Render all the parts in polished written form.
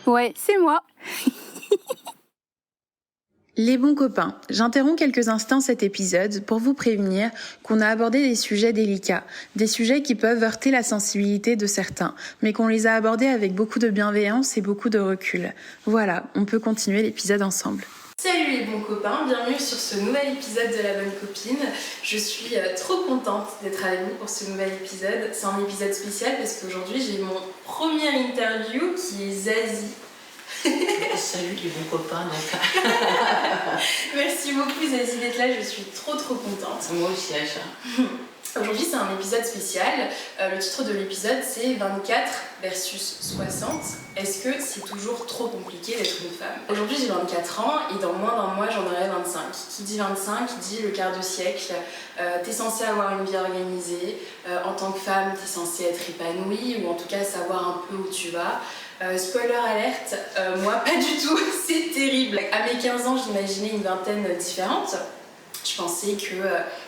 Ouais, c'est moi. Les bons copains, j'interromps quelques instants cet épisode pour vous prévenir qu'on a abordé des sujets délicats, des sujets qui peuvent heurter la sensibilité de certains, mais qu'on les a abordés avec beaucoup de bienveillance et beaucoup de recul. Voilà, on peut continuer l'épisode ensemble. Salut les bons copains, bienvenue sur ce nouvel épisode de La Bonne Copine. Je suis trop contente d'être avec vous pour ce nouvel épisode. C'est un épisode spécial parce qu'aujourd'hui j'ai mon premier interview qui est Zazie. Salut les bons copains. Merci beaucoup Zazie d'être là, je suis trop contente. Moi aussi Aïcha. Aujourd'hui c'est un épisode spécial. Le titre de l'épisode c'est 24 versus 60. Est-ce que c'est toujours trop compliqué d'être une femme? Aujourd'hui j'ai 24 ans et dans moins d'un mois j'en aurai 25. Qui dit 25 dit le quart de siècle. T'es censée avoir une vie organisée. En tant que femme t'es censée être épanouie ou en tout cas savoir un peu où tu vas. Spoiler alerte, moi pas du tout, c'est terrible. À mes 15 ans j'imaginais une vingtaine différente. Je pensais que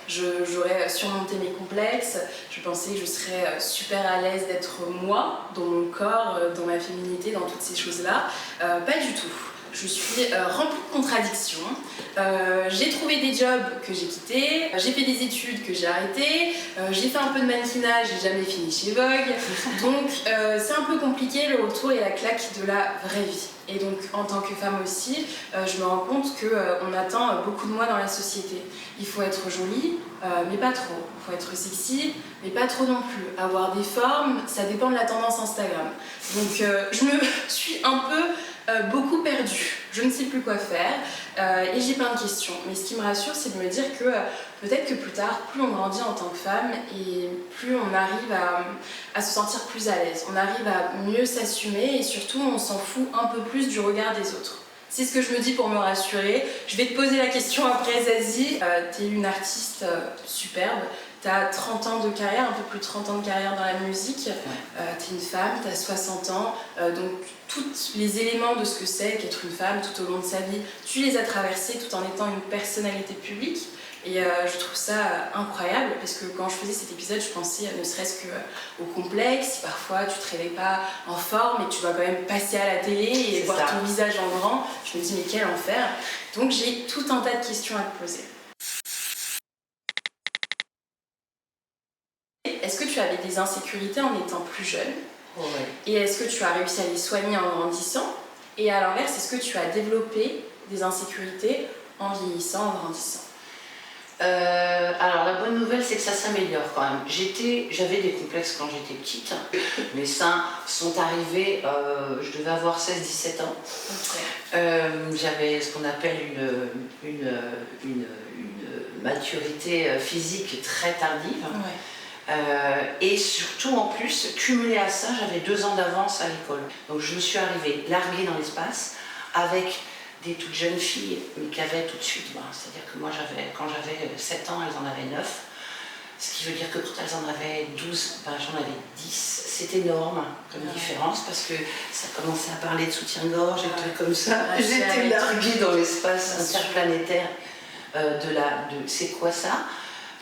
j'aurais surmonté mes complexes, je pensais que je serais super à l'aise d'être moi, dans mon corps, dans ma féminité, dans toutes ces choses-là. Pas du tout. Je suis remplie de contradictions. J'ai trouvé des jobs que j'ai quittés, j'ai fait des études que j'ai arrêtées, j'ai fait un peu de mannequinat, j'ai jamais fini chez Vogue. Donc c'est un peu compliqué le retour et la claque de la vraie vie. Et donc en tant que femme aussi, je me rends compte qu'on attend beaucoup de moi dans la société. Il faut être jolie, mais pas trop. Il faut être sexy, mais pas trop non plus. Avoir des formes, ça dépend de la tendance Instagram. Donc je me suis un peu beaucoup perdue. Je ne sais plus quoi faire et j'ai plein de questions. Mais ce qui me rassure, c'est de me dire que peut-être que plus tard, plus on grandit en tant que femme et plus on arrive à se sentir plus à l'aise. On arrive à mieux s'assumer et surtout on s'en fout un peu plus du regard des autres. C'est ce que je me dis pour me rassurer. Je vais te poser la question après Zazie. T'es une artiste superbe. T'as 30 ans de carrière, un peu plus de 30 ans de carrière dans la musique. T'es une femme, t'as 60 ans. Donc tous les éléments de ce que c'est qu'être une femme tout au long de sa vie, tu les as traversés tout en étant une personnalité publique. Et je trouve ça incroyable parce que quand je faisais cet épisode, je pensais ne serait-ce qu'au complexe. Si parfois tu te réveilles pas en forme et que tu dois quand même passer à la télé et voir ton visage en grand, je me dis mais quel enfer. Donc j'ai tout un tas de questions à te poser. Est-ce que tu avais des insécurités en étant plus jeune? Ouais. Et est-ce que tu as réussi à les soigner en grandissant? Et à l'inverse, est-ce que tu as développé des insécurités en vieillissant, en grandissant? Alors la bonne nouvelle c'est que ça s'améliore quand même. J'avais des complexes quand j'étais petite. Mes seins sont arrivés, je devais avoir 16-17 ans. Okay. J'avais ce qu'on appelle une maturité physique très tardive. Ouais. Et surtout en plus, cumulé à ça, j'avais 2 ans d'avance à l'école. Donc je me suis arrivée larguée dans l'espace avec des toutes jeunes filles qui avaient tout de suite, c'est-à-dire que moi quand j'avais 7 ans, elles en avaient 9, ce qui veut dire que quand elles en avaient 12, j'en avais 10. C'est énorme comme différence parce que ça commençait à parler de soutien-gorge et des trucs comme ça. J'étais larguée dans l'espace interplanétaire c'est quoi ça?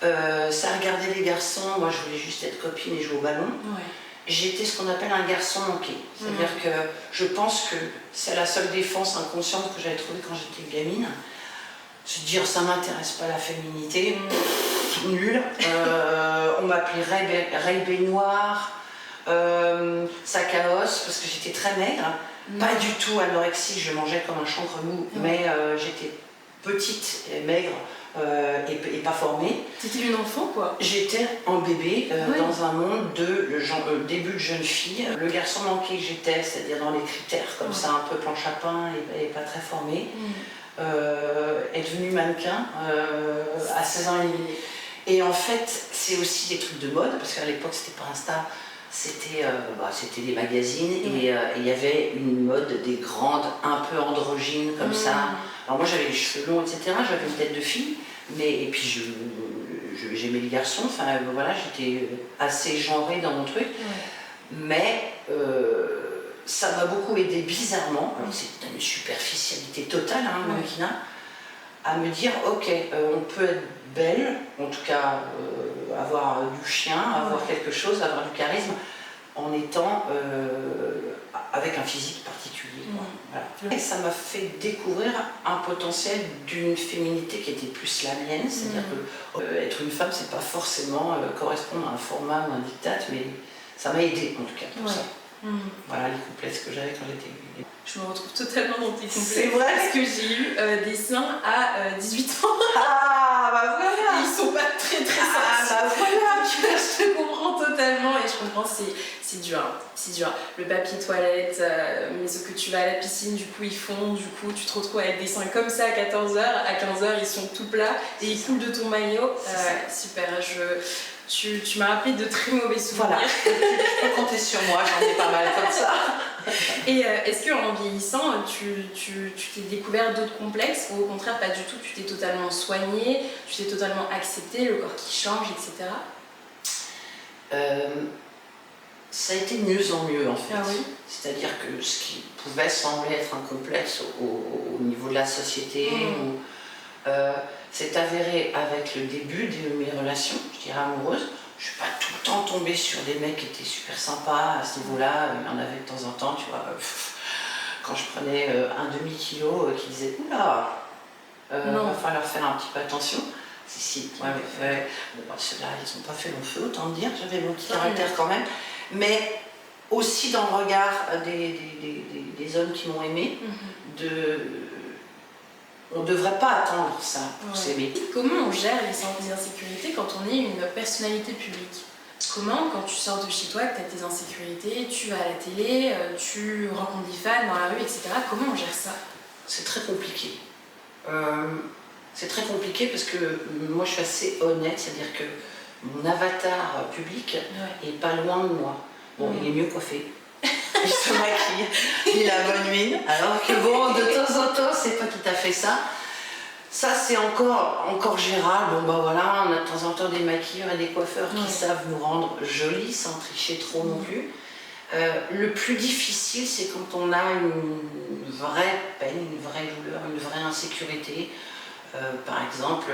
Ça regardait les garçons, moi je voulais juste être copine et jouer au ballon. Ouais. J'étais ce qu'on appelle un garçon manqué. C'est-à-dire que je pense que c'est la seule défense inconsciente que j'avais trouvée quand j'étais gamine. Se dire ça m'intéresse pas la féminité, nul. On m'appelait Ray Baignoire, sac à os parce que j'étais très maigre. Pas du tout anorexique, je mangeais comme un chancre mou, mais j'étais petite et maigre. Et pas formée. T'étais une enfant quoi? J'étais en bébé dans un monde de début de jeune fille. Le garçon manqué que j'étais, c'est-à-dire dans les critères comme ça, un peu planche à pain et pas très formé, est devenue mannequin à 16 ans et demi. Et en fait, c'est aussi des trucs de mode, parce qu'à l'époque c'était pas Insta, c'était des magazines et il y avait une mode des grandes, un peu androgynes comme ça. Alors moi j'avais les cheveux longs, etc. J'avais une tête de fille, et puis j'aimais les garçons, enfin voilà, j'étais assez genrée dans mon truc, mais ça m'a beaucoup aidé bizarrement, alors c'est une superficialité totale, hein, le mannequinat, à me dire ok, on peut être belle, en tout cas avoir du chien, avoir quelque chose, avoir du charisme, en étant avec un physique particulier. Voilà. Et ça m'a fait découvrir un potentiel d'une féminité qui était plus la mienne, c'est-à-dire que être une femme, c'est pas forcément correspondre à un format ou un diktat, mais ça m'a aidé en tout cas pour ça. Voilà les complexes que j'avais quand j'étais. Je me retrouve totalement dans tes complexes. C'est vrai. Parce que j'ai eu des seins à 18 ans. Ah bah voilà. Ils sont pas très sensibles. Ah bah voilà. Je te comprends totalement et je comprends, c'est dur, hein. C'est dur. Le papier toilette, mais sauf que tu vas à la piscine, du coup ils fondent, du coup tu te retrouves avec des seins comme ça à 14h, à 15h ils sont tout plats et ils coulent de ton maillot. Super, tu m'as rappelé de très mauvais souvenirs. Voilà, tu peux compter sur moi, j'en ai pas mal comme ça. Et est-ce qu'en vieillissant, tu t'es découvert d'autres complexes ou au contraire pas du tout, tu t'es totalement soignée, tu t'es totalement acceptée, le corps qui change, etc. Ça a été de mieux en mieux en fait. Ah oui. C'est-à-dire que ce qui pouvait sembler être un complexe au niveau de la société, s'est avéré avec le début de mes relations, je dirais amoureuses. Je suis pas tout le temps tombée sur des mecs qui étaient super sympas à ce niveau-là. Il y en avait de temps en temps, tu vois. Quand je prenais un demi-kilo, qui disaient « Oula, va falloir faire un petit peu attention ». Si, ouais. Bon, ceux-là, ils n'ont pas fait long feu, autant dire. J'avais mon petit caractère quand même. Mais aussi dans le regard des hommes qui m'ont aimée, on ne devrait pas attendre ça pour s'aimer. Comment on gère les insécurités quand on est une personnalité publique? Comment, quand tu sors de chez toi, que tu as tes insécurités, tu vas à la télé, tu rencontres des fans dans la rue, etc. Comment on gère ça? C'est très compliqué. C'est très compliqué parce que moi je suis assez honnête, c'est-à-dire que mon avatar public est pas loin de moi. Bon, il est mieux coiffé. Il se maquille, il a bonne mine, alors que bon, de temps en temps, c'est pas tout à fait ça. Ça, c'est encore gérable. Bon, bah voilà, on a de temps en temps des maquilleurs et des coiffeurs qui savent nous rendre jolis sans tricher trop non plus. Le plus difficile, c'est quand on a une vraie peine, une vraie douleur, une vraie insécurité. Par exemple,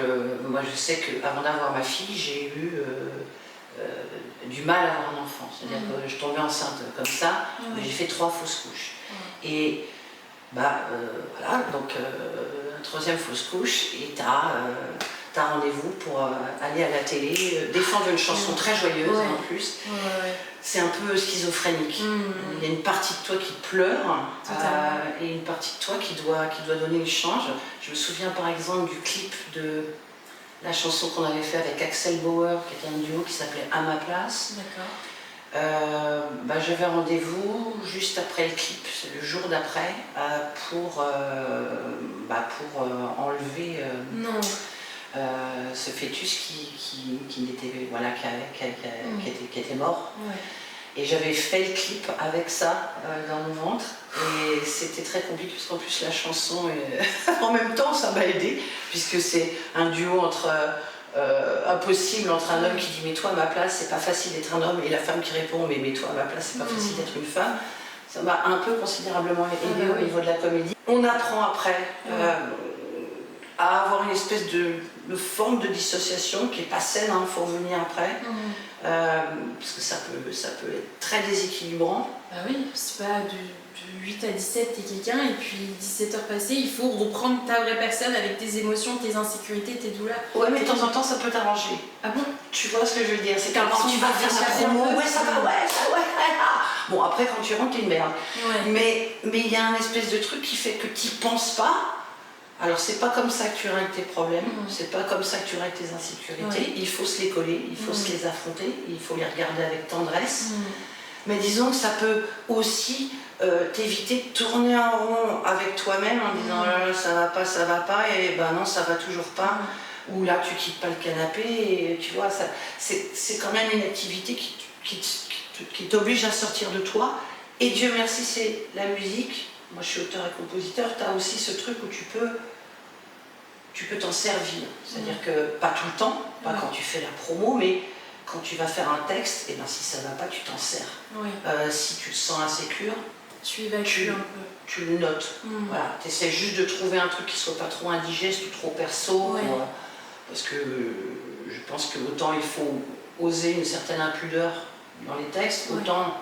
moi je sais qu'avant d'avoir ma fille, j'ai eu du mal à avoir un enfant. C'est-à-dire que je tombais enceinte comme ça, mais j'ai fait 3 fausses couches. Et voilà, donc une 3e fausse couche, et t'as rendez-vous pour aller à la télé, défendre une chanson très joyeuse en plus. C'est un peu schizophrénique. Il y a une partie de toi qui pleure et une partie de toi qui doit donner le change. Je me souviens par exemple du clip de la chanson qu'on avait fait avec Axel Bauer, qui était un duo qui s'appelait À ma place. J'avais rendez-vous juste après le clip, c'est le jour d'après, pour enlever ce fœtus qui était mort. Et j'avais fait le clip avec ça dans mon ventre, et c'était très compliqué parce qu'en plus la chanson, en même temps ça m'a aidé, puisque c'est un duo impossible entre un homme qui dit mais toi à ma place c'est pas facile d'être un homme, et la femme qui répond mais toi à ma place c'est pas facile d'être une femme. Ça m'a un peu considérablement aidé au niveau de la comédie. On apprend après à avoir une espèce de forme de dissociation qui n'est pas saine, il faut revenir après, parce que ça peut être très déséquilibrant. Bah oui, c'est pas de 8 à 17 t'es quelqu'un et puis 17 heures passées, il faut reprendre ta vraie personne avec tes émotions, tes insécurités, tes douleurs. Ouais, mais de temps en temps ça peut t'arranger. Ah bon? Tu vois ce que je veux dire? C'est quand tu vas faire la promo, ça va. Bon, après quand tu rentres, t'es une merde. Mais il y a un espèce de truc qui fait que t'y penses pas. Alors c'est pas comme ça que tu règles tes problèmes, c'est pas comme ça que tu règles tes insécurités. Il faut se les coller, il faut se les affronter, il faut les regarder avec tendresse. Mais disons que ça peut aussi t'éviter de tourner en rond avec toi-même en disant ça va pas, et ben non, ça va toujours pas. Ou là tu quittes pas le canapé, et tu vois, c'est quand même une activité qui t'oblige à sortir de toi. Et Dieu merci, c'est la musique. Moi je suis auteur et compositeur, tu as aussi ce truc où tu tu peux t'en servir. C'est-à-dire que, pas tout le temps, pas quand tu fais la promo, mais quand tu vas faire un texte, et ben si ça va pas, tu t'en sers. Si tu te sens insécure, tu évacues un peu. Tu le notes. Voilà. Tu essaies juste de trouver un truc qui soit pas trop indigeste ou trop perso. Parce que je pense que autant il faut oser une certaine impudeur dans les textes, autant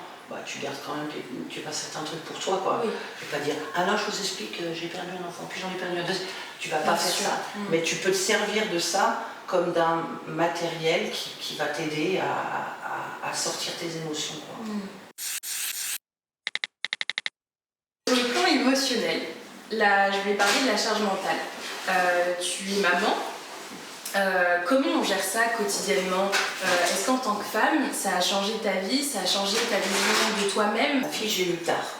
tu gardes quand même tu passes certains trucs pour toi. Quoi. Je vais pas dire « Ah là, je vous explique, j'ai perdu un enfant, puis j'en ai perdu un deuxième ». Tu vas pas faire ça. Mais tu peux te servir de ça comme d'un matériel qui va t'aider à sortir tes émotions. Quoi. Sur le plan émotionnel, là, je vais parler de la charge mentale. Tu es maman. Comment on gère ça quotidiennement? Est-ce qu'en tant que femme, ça a changé ta vie, ça a changé ta vision de toi-même? Ma fille, j'ai eu tard.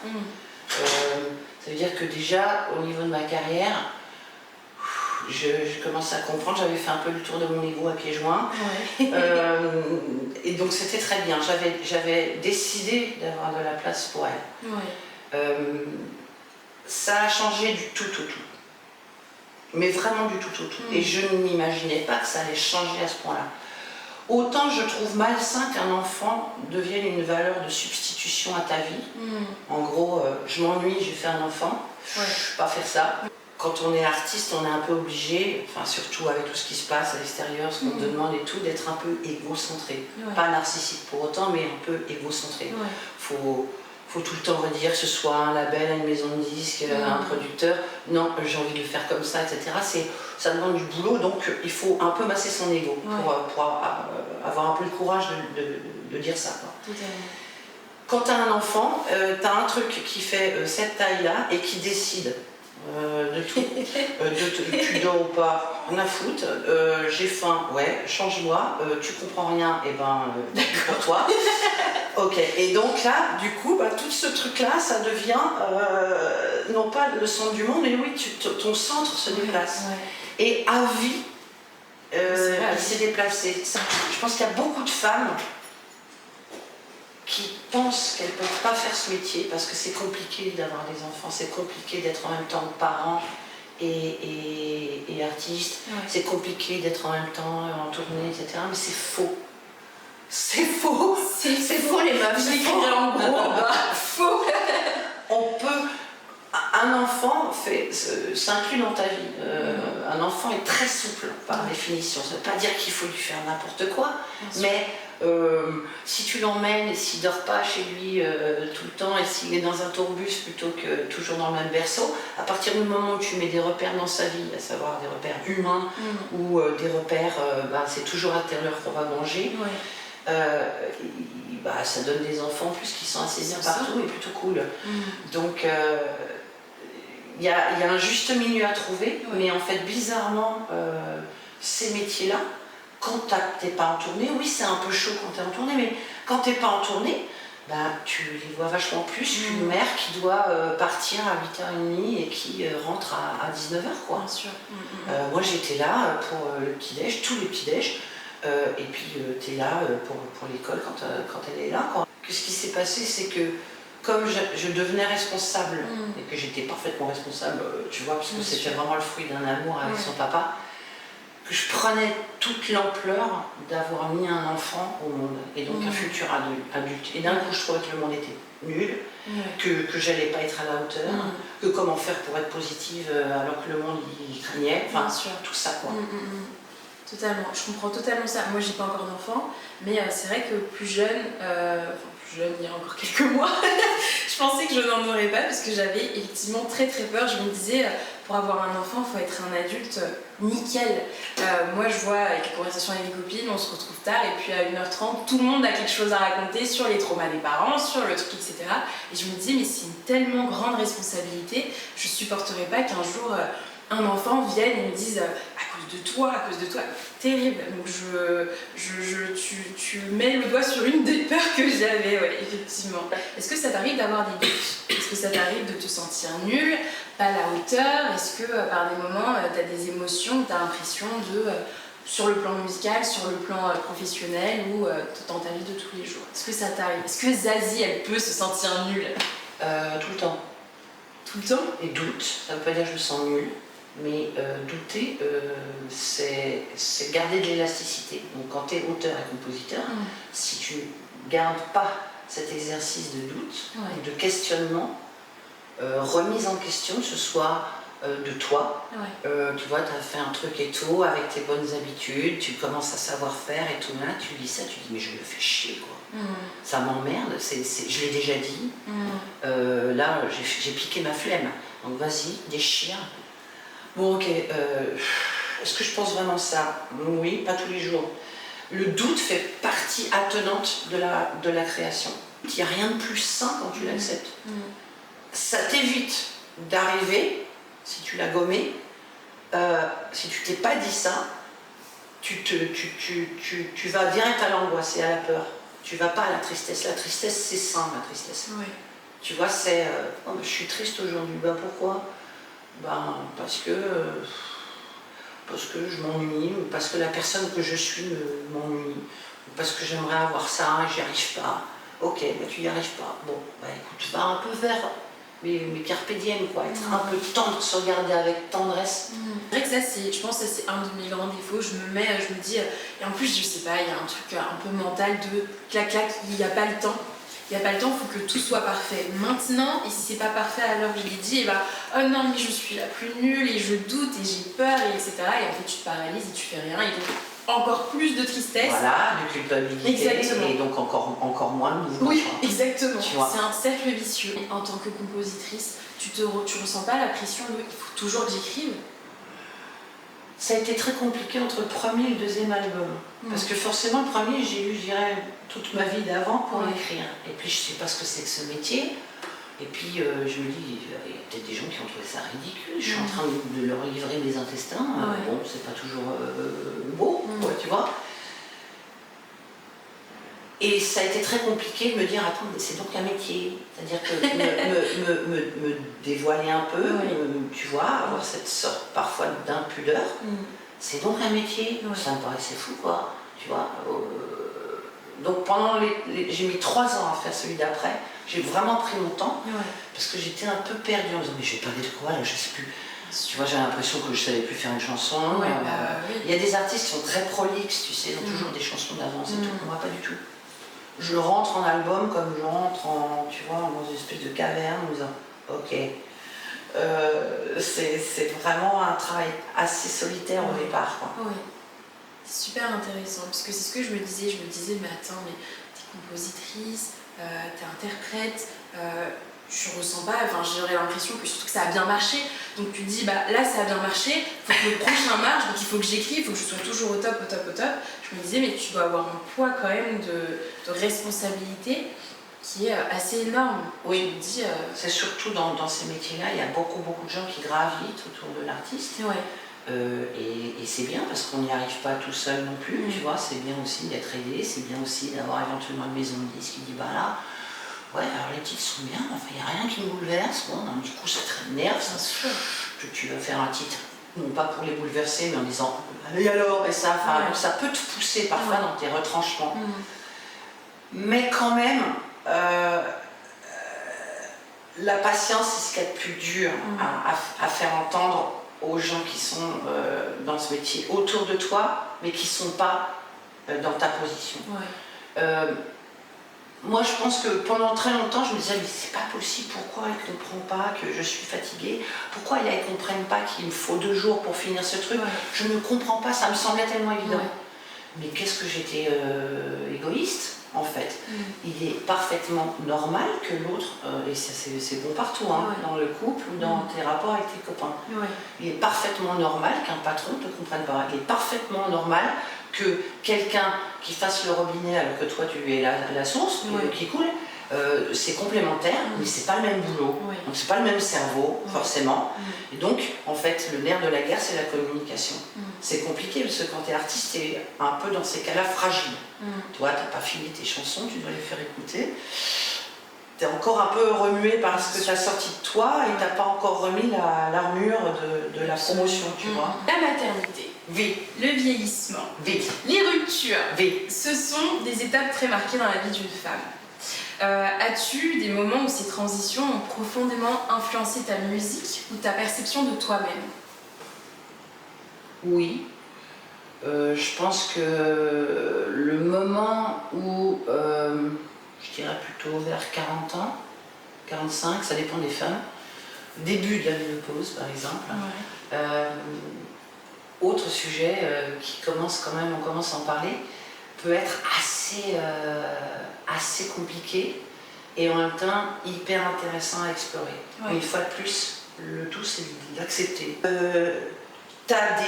Ça veut dire que déjà, au niveau de ma carrière, je commence à comprendre, j'avais fait un peu le tour de mon ego à pieds joints. Et donc c'était très bien. J'avais décidé d'avoir de la place pour elle. Ça a changé du tout au tout. Mais vraiment du tout au tout. Et je ne m'imaginais pas que ça allait changer à ce point-là. Autant je trouve malsain qu'un enfant devienne une valeur de substitution à ta vie. En gros, je m'ennuie, j'ai fait un enfant, je ne peux pas faire ça. Quand on est artiste, on est un peu obligé, enfin surtout avec tout ce qui se passe à l'extérieur, ce qu'on te demande et tout, d'être un peu égocentré. Pas narcissique pour autant, mais un peu égocentré. Faut tout le temps redire que ce soit un label, une maison de disques, un producteur. Non, j'ai envie de le faire comme ça, etc. Ça demande du boulot, donc il faut un peu masser son ego pour avoir un peu le courage de dire ça. Quoi. Quand tu as un enfant, tu as un truc qui fait cette taille-là et qui décide de tout. Tu dors ou pas, on a foutre. J'ai faim, ouais, change-moi. Tu comprends rien, et ben, pour toi. Ok, et donc là, du coup, tout ce truc-là, ça devient non pas le centre du monde, mais oui, ton centre se déplace. Et à vie, il s'est déplacé. Je pense qu'il y a beaucoup de femmes qui pensent qu'elles ne peuvent pas faire ce métier parce que c'est compliqué d'avoir des enfants, c'est compliqué d'être en même temps parent et artiste, c'est compliqué d'être en même temps en tournée, etc. Mais c'est faux. C'est faux. C'est faux les meufs. Je l'écrirai en gros en bas. Faux. On peut. Un enfant s'inclut dans ta vie. Un enfant est très souple par définition. Ça ne veut pas dire qu'il faut lui faire n'importe quoi, mais si tu l'emmènes et s'il ne dort pas chez lui tout le temps et s'il est dans un tourbus plutôt que toujours dans le même berceau, à partir du moment où tu mets des repères dans sa vie, à savoir des repères humains ou des repères, c'est toujours à telle heure qu'on va manger. Ça donne des enfants en plus qui sont assez bien partout et plutôt cool. Donc il y a un juste milieu à trouver, mais en fait bizarrement ces métiers-là, quand t'es pas en tournée, oui c'est un peu chaud quand t'es en tournée, mais quand t'es pas en tournée, tu les vois vachement plus qu'une mère qui doit partir à 8h30 et qui rentre à 19h quoi. Bien sûr. Moi j'étais là pour le petit-déj, tous les petits-déj. Et puis tu es là pour l'école quand elle est là. Quoi. Ce qui s'est passé, c'est que comme je devenais responsable, et que j'étais parfaitement responsable, tu vois, parce que c'était vraiment le fruit d'un amour avec son papa, que je prenais toute l'ampleur d'avoir mis un enfant au monde, et donc un futur adulte. Et d'un coup, je trouvais que le monde était nul, que j'allais pas être à la hauteur, que comment faire pour être positive alors que le monde il craignait, enfin tout ça quoi. Totalement, je comprends totalement ça. Moi j'ai pas encore d'enfant, mais c'est vrai que plus jeune, il y a encore quelques mois, je pensais que je n'en aurais pas parce que j'avais effectivement très peur. Je me disais, pour avoir un enfant, il faut être un adulte nickel. Moi je vois avec les conversations avec mes copines, on se retrouve tard et puis à 1h30, tout le monde a quelque chose à raconter sur les traumas des parents, sur le truc, etc. Et je me disais, mais c'est une tellement grande responsabilité, je supporterais pas qu'un jour un enfant vienne et me dise à cause de toi, terrible. Donc tu mets le doigt sur une des peurs que j'avais, effectivement. Est-ce que ça t'arrive d'avoir des doutes? Est-ce que ça t'arrive de te sentir nul, pas à la hauteur? Est-ce que par des moments t'as des émotions, t'as l'impression sur le plan musical, sur le plan professionnel ou dans ta vie de tous les jours? Est-ce que ça t'arrive? Est-ce que Zazie, elle peut se sentir nulle? Tout le temps. Tout le temps? Et doute, ça veut pas dire que je me sens nulle. mais douter, c'est garder de l'élasticité. Donc quand tu es auteur et compositeur, si tu gardes pas cet exercice de doute, de questionnement, remise en question, que ce soit de toi, tu vois, tu as fait un truc et tout, avec tes bonnes habitudes, tu commences à savoir faire et tout, là, tu lis ça, tu dis mais je me fais chier quoi, ça m'emmerde, je l'ai déjà dit, là j'ai piqué ma flemme, donc vas-y, déchire. Bon ok, est-ce que je pense vraiment ça? Oui, pas tous les jours. Le doute fait partie attenante de la création. Il n'y a rien de plus sain quand tu l'acceptes. Ça t'évite d'arriver, si tu l'as gommé, si tu t'es pas dit ça, tu vas direct à l'angoisse et à la peur. Tu vas pas à la tristesse. La tristesse, c'est sain, la tristesse. Ouais. Tu vois, c'est oh, je suis triste aujourd'hui. Ben pourquoi? Ben parce que je m'ennuie, ou parce que la personne que je suis m'ennuie, ou parce que j'aimerais avoir ça et j'y arrive pas. Ok, ben tu y arrives pas. Bon, ben écoute, va un peu vers mes carpe diem, quoi, être un peu tendre, se regarder avec tendresse. C'est vrai que ça, je pense que c'est un de mes grands défauts. Je me dis, et en plus, je sais pas, il y a un truc un peu mental de clac, il n'y a pas le temps. Il n'y a pas le temps, il faut que tout soit parfait maintenant, et si c'est pas parfait à l'heure que je l'ai dit, et bah oh non, mais je suis la plus nulle, et je doute, et j'ai peur, et etc. Et en fait, tu te paralyses et tu fais rien, et donc encore plus de tristesse. Voilà, de culpabilité. Exactement. Et donc encore moins de mouvement. Oui, exactement. C'est un cercle vicieux. En tant que compositrice, tu ressens pas la pression de il faut toujours que j'écrive? Ça a été très compliqué entre le premier et le deuxième album. Parce que forcément, le premier, j'ai eu, je dirais, toute ma vie d'avant pour l'écrire. Et puis, je sais pas ce que c'est que ce métier. Et puis, je me dis, il y a peut-être des gens qui ont trouvé ça ridicule. Je suis en train de leur livrer mes intestins. Bon, c'est pas toujours beau, quoi, tu vois. Et ça a été très compliqué de me dire, attends, c'est donc un métier. C'est-à-dire que me dévoiler un peu, tu vois, avoir cette sorte parfois d'impudeur, c'est donc un métier. Ça me paraissait fou, quoi, tu vois. Donc pendant j'ai mis 3 ans à faire celui d'après, j'ai vraiment pris mon temps, parce que j'étais un peu perdue en me disant, mais je vais parler de quoi là, je sais plus. Tu vois, j'ai l'impression que je savais plus faire une chanson. Il y a des artistes qui sont très prolixes, tu sais, ils ont toujours des chansons d'avance et tout. Moi, pas du tout. Je rentre en album comme je rentre tu vois, dans une espèce de caverne en me disant, ok, c'est vraiment un travail assez solitaire au départ, quoi. Oui. C'est super intéressant, parce que c'est ce que je me disais, mais attends, mais t'es compositrice, t'es interprète, je ressens pas, enfin j'aurais l'impression que surtout que ça a bien marché, donc tu te dis bah là ça a bien marché, faut que le prochain marche, donc il faut que j'écrive, il faut que je sois toujours au top. Je me disais mais tu dois avoir un poids quand même de responsabilité qui est assez énorme. Oui, je me dis, c'est surtout dans ces métiers-là, il y a beaucoup de gens qui gravitent autour de l'artiste. Et c'est bien parce qu'on n'y arrive pas tout seul non plus, tu vois, c'est bien aussi d'être aidé, c'est bien aussi d'avoir éventuellement une maison de disques qui dit bah là, ouais, alors les titres sont bien, enfin il n'y a rien qui me bouleverse, bon, du coup ça te nerve, que tu vas faire un titre, non pas pour les bouleverser, mais en disant allez alors, et ça, donc ça peut te pousser parfois dans tes retranchements. Mais quand même, la patience c'est ce qu'il y a de plus dur à faire entendre aux gens qui sont dans ce métier autour de toi, mais qui ne sont pas dans ta position. Moi, je pense que pendant très longtemps, je me disais, mais c'est pas possible, pourquoi elle ne comprend pas que je suis fatiguée? Pourquoi elle ne comprenne pas qu'il me faut 2 jours pour finir ce truc? Je ne comprends pas, ça me semblait tellement évident. Mais qu'est-ce que j'étais égoïste, en fait. Il est parfaitement normal que l'autre, et c'est bon partout, hein, dans le couple ou dans tes rapports avec tes copains, il est parfaitement normal qu'un patron ne te comprenne pas. Il est parfaitement normal que quelqu'un qui fasse le robinet alors que toi tu es la source qui coule, c'est complémentaire, mais c'est pas le même boulot, donc c'est pas le même cerveau forcément. Et donc en fait le nerf de la guerre c'est la communication. C'est compliqué parce que quand tu es artiste tu es un peu dans ces cas-là fragiles. Toi tu n'as pas fini tes chansons, tu dois les faire écouter. Tu es encore un peu remué par ce que tu as sorti de toi et tu n'as pas encore remis l'armure de la promotion, tu vois. La maternité, le vieillissement, les ruptures, ce sont des étapes très marquées dans la vie d'une femme. As-tu des moments où ces transitions ont profondément influencé ta musique ou ta perception de toi-même? Oui. Je pense que le moment où, je dirais plutôt vers 40 ans, 45, ça dépend des femmes, début de la ménopause par exemple. Ouais. Autre sujet qui commence quand même, on commence à en parler, peut être assez compliqué et en même temps hyper intéressant à explorer. Ouais. Une fois de plus, le tout c'est d'accepter. T'as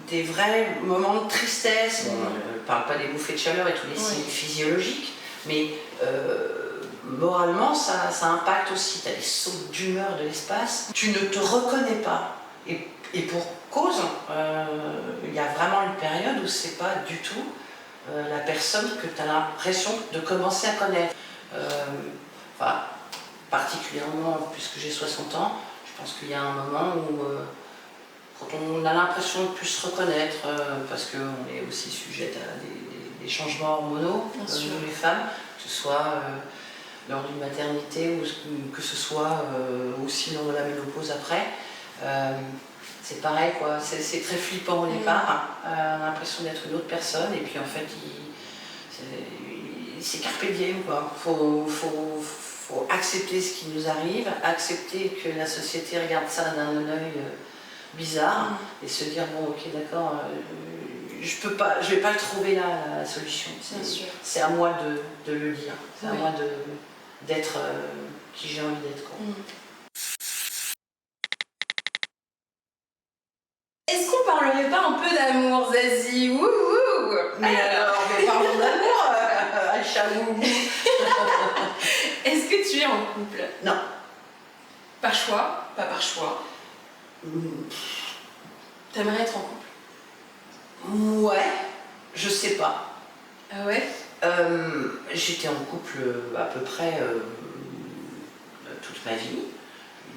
des vrais moments de tristesse, bon, je ne parle pas des bouffées de chaleur et tous les signes physiologiques, mais moralement ça impacte aussi, tu as des sauts d'humeur de l'espace, tu ne te reconnais pas. Et pour cause, il y a vraiment une période où c'est pas du tout la personne que tu as l'impression de commencer à connaître. Enfin, particulièrement puisque j'ai 60 ans, je pense qu'il y a un moment où quand on a l'impression de plus se reconnaître, parce qu'on est aussi sujette à des changements hormonaux, nous les femmes, que ce soit lors d'une maternité ou que ce soit aussi lors de la ménopause après. C'est pareil, quoi. C'est très flippant au départ, on a l'impression d'être une autre personne et puis en fait c'est carpe diem, quoi. Faut accepter ce qui nous arrive, accepter que la société regarde ça d'un œil bizarre et se dire bon ok d'accord, je vais pas le trouver là la solution. C'est à moi de le dire, c'est à moi d'être qui j'ai envie d'être, quoi. Est-ce qu'on parlerait pas un peu d'amour, Zazie? Wouhou! Mais alors, parlons d'amour, Aïcha. Est-ce que tu es en couple? Non. Par choix? Pas par choix? T'aimerais être en couple? Ouais, je sais pas. Ah ouais? J'étais en couple à peu près toute ma vie.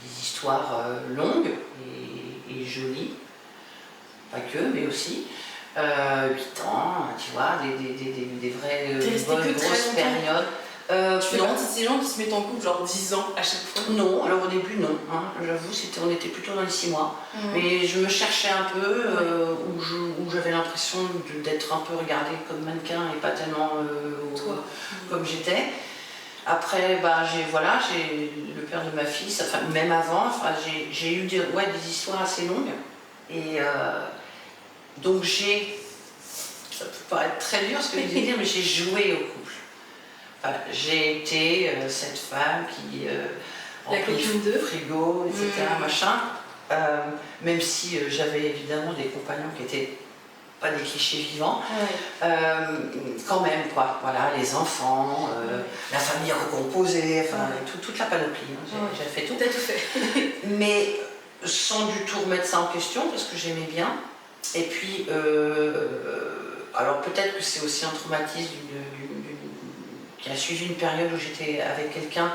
Des histoires longues et jolies. Pas que, mais aussi. 8 ans, tu vois, des vraies bonnes grosses périodes. Tu fais partie de ces gens qui se mettent en couple genre 10 ans à chaque fois? Non, alors au début non, hein. J'avoue, on était plutôt dans les 6 mois. Mais je me cherchais un peu, où j'avais l'impression d'être un peu regardée comme mannequin et pas tellement comme j'étais. Après, j'ai le père de ma fille, même avant, j'ai eu des histoires assez longues. Et donc ça peut paraître très dur ce que je vais dire, mais j'ai joué au couple. Enfin, j'ai été cette femme qui remplit le frigo, etc. machin. Même si j'avais évidemment des compagnons qui étaient pas des clichés vivants, quand même, quoi. Voilà, les enfants, la famille recomposée, enfin toute la panoplie. Hein. J'ai fait tout. T'as tout fait. Mais sans du tout remettre ça en question parce que j'aimais bien. Et puis, alors peut-être que c'est aussi un traumatisme qui a suivi une période où j'étais avec quelqu'un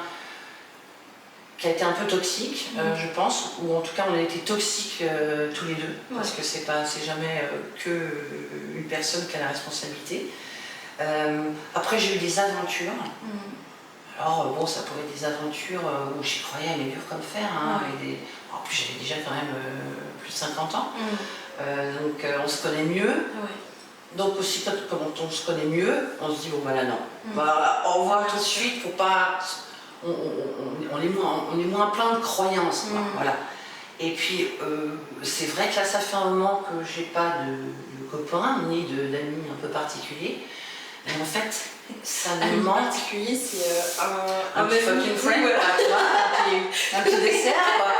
qui a été un peu toxique, je pense, ou en tout cas on a été toxiques tous les deux, parce que c'est jamais qu'une personne qui a la responsabilité. Après j'ai eu des aventures. Alors bon, ça pouvait être des aventures où j'y croyais à mes durs comme fer, hein, en plus j'avais déjà quand même plus de 50 ans, donc on se connaît mieux. Donc aussi quand on se connaît mieux, on se dit bon bah là non, au revoir tout de suite pour pas... On est moins plein de croyances, quoi, voilà. Et puis c'est vrai que là ça fait un moment que j'ai pas de copains ni d'amis un peu particuliers. Mais en fait, ça me manque. Particulier, c'est un petit fucking friend, un petit dessert, quoi.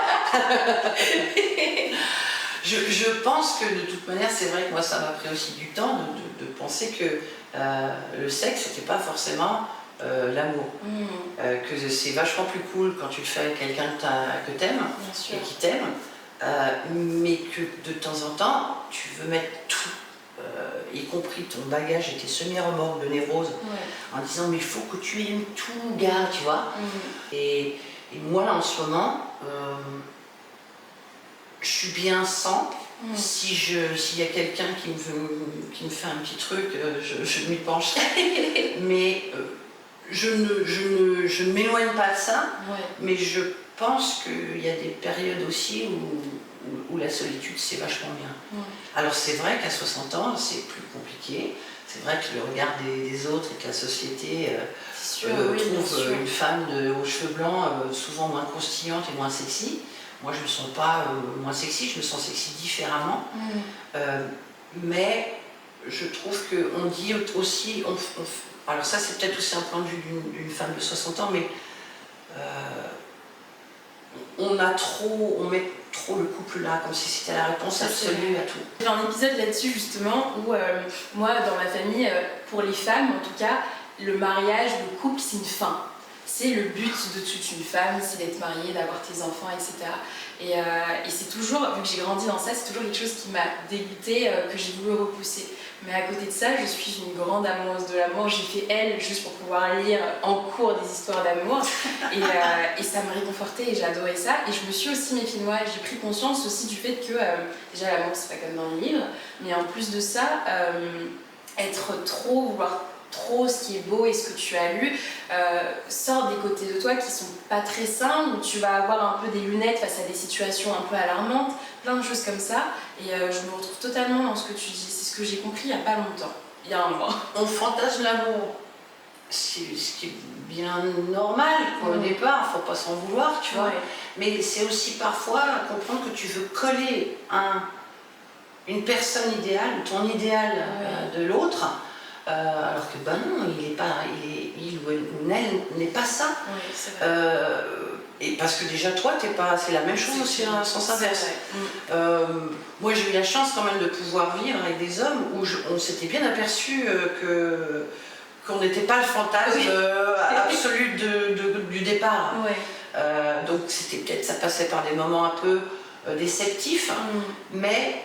Je pense que de toute manière, c'est vrai que moi ça m'a pris aussi du temps de penser que le sexe c'était pas forcément l'amour. Que c'est vachement plus cool quand tu le fais avec quelqu'un que t'aimes et qui t'aime, mais que de temps en temps tu veux mettre tout. Y compris ton bagage et tes semi-remords de névrose, en disant mais il faut que tu aimes tout, gars, tu vois. Et moi là en ce moment, je suis bien sans. S'il y a quelqu'un qui me fait un petit truc, je m'y pencherai. Mais je ne m'éloigne pas de ça. Mais je pense qu'il y a des périodes aussi où où la solitude c'est vachement bien. Alors c'est vrai qu'à 60 ans c'est plus compliqué, c'est vrai que le regard des autres et que la société trouve une femme aux cheveux blancs souvent moins croustillante et moins sexy. Moi je ne me sens pas moins sexy, je me sens sexy différemment. Mais je trouve qu'on dit aussi, alors ça c'est peut-être aussi un point de vue d'une femme de 60 ans, mais on met trop le couple là, comme si c'était la réponse absolue à tout. J'ai un épisode là-dessus justement où moi dans ma famille, pour les femmes en tout cas, le mariage, le couple c'est une fin. C'est le but de toute une femme, c'est d'être mariée, d'avoir tes enfants, etc. Et c'est toujours, vu que j'ai grandi dans ça, c'est toujours quelque chose qui m'a dégoûtée, que j'ai voulu repousser. Mais à côté de ça, je suis une grande amoureuse de l'amour. J'ai fait Elle juste pour pouvoir lire en cours des histoires d'amour. Et ça m'a réconfortée et j'ai adoré ça. Et je me suis aussi méfiée de moi. J'ai pris conscience aussi du fait que, déjà l'amour c'est pas comme dans les livres, mais en plus de ça, vouloir trop ce qui est beau et ce que tu as lu, sort des côtés de toi qui sont pas très sains, où tu vas avoir un peu des lunettes face à des situations un peu alarmantes, plein de choses comme ça, et je me retrouve totalement dans ce que tu dis. C'est ce que j'ai compris il y a pas longtemps, il y a un mois. On fantasme l'amour, ce qui est bien normal au départ, faut pas s'en vouloir, tu vois, mais c'est aussi parfois comprendre que tu veux coller une personne idéale, ton idéal de l'autre, alors que non, il ou elle n'est pas ça. C'est vrai. Et parce que déjà toi, c'est la même chose aussi, en sens inverse. Moi j'ai eu la chance quand même de pouvoir vivre avec des hommes où on s'était bien aperçu qu'on n'était pas le fantasme absolu du départ. Donc c'était peut-être, ça passait par des moments un peu déceptifs, mais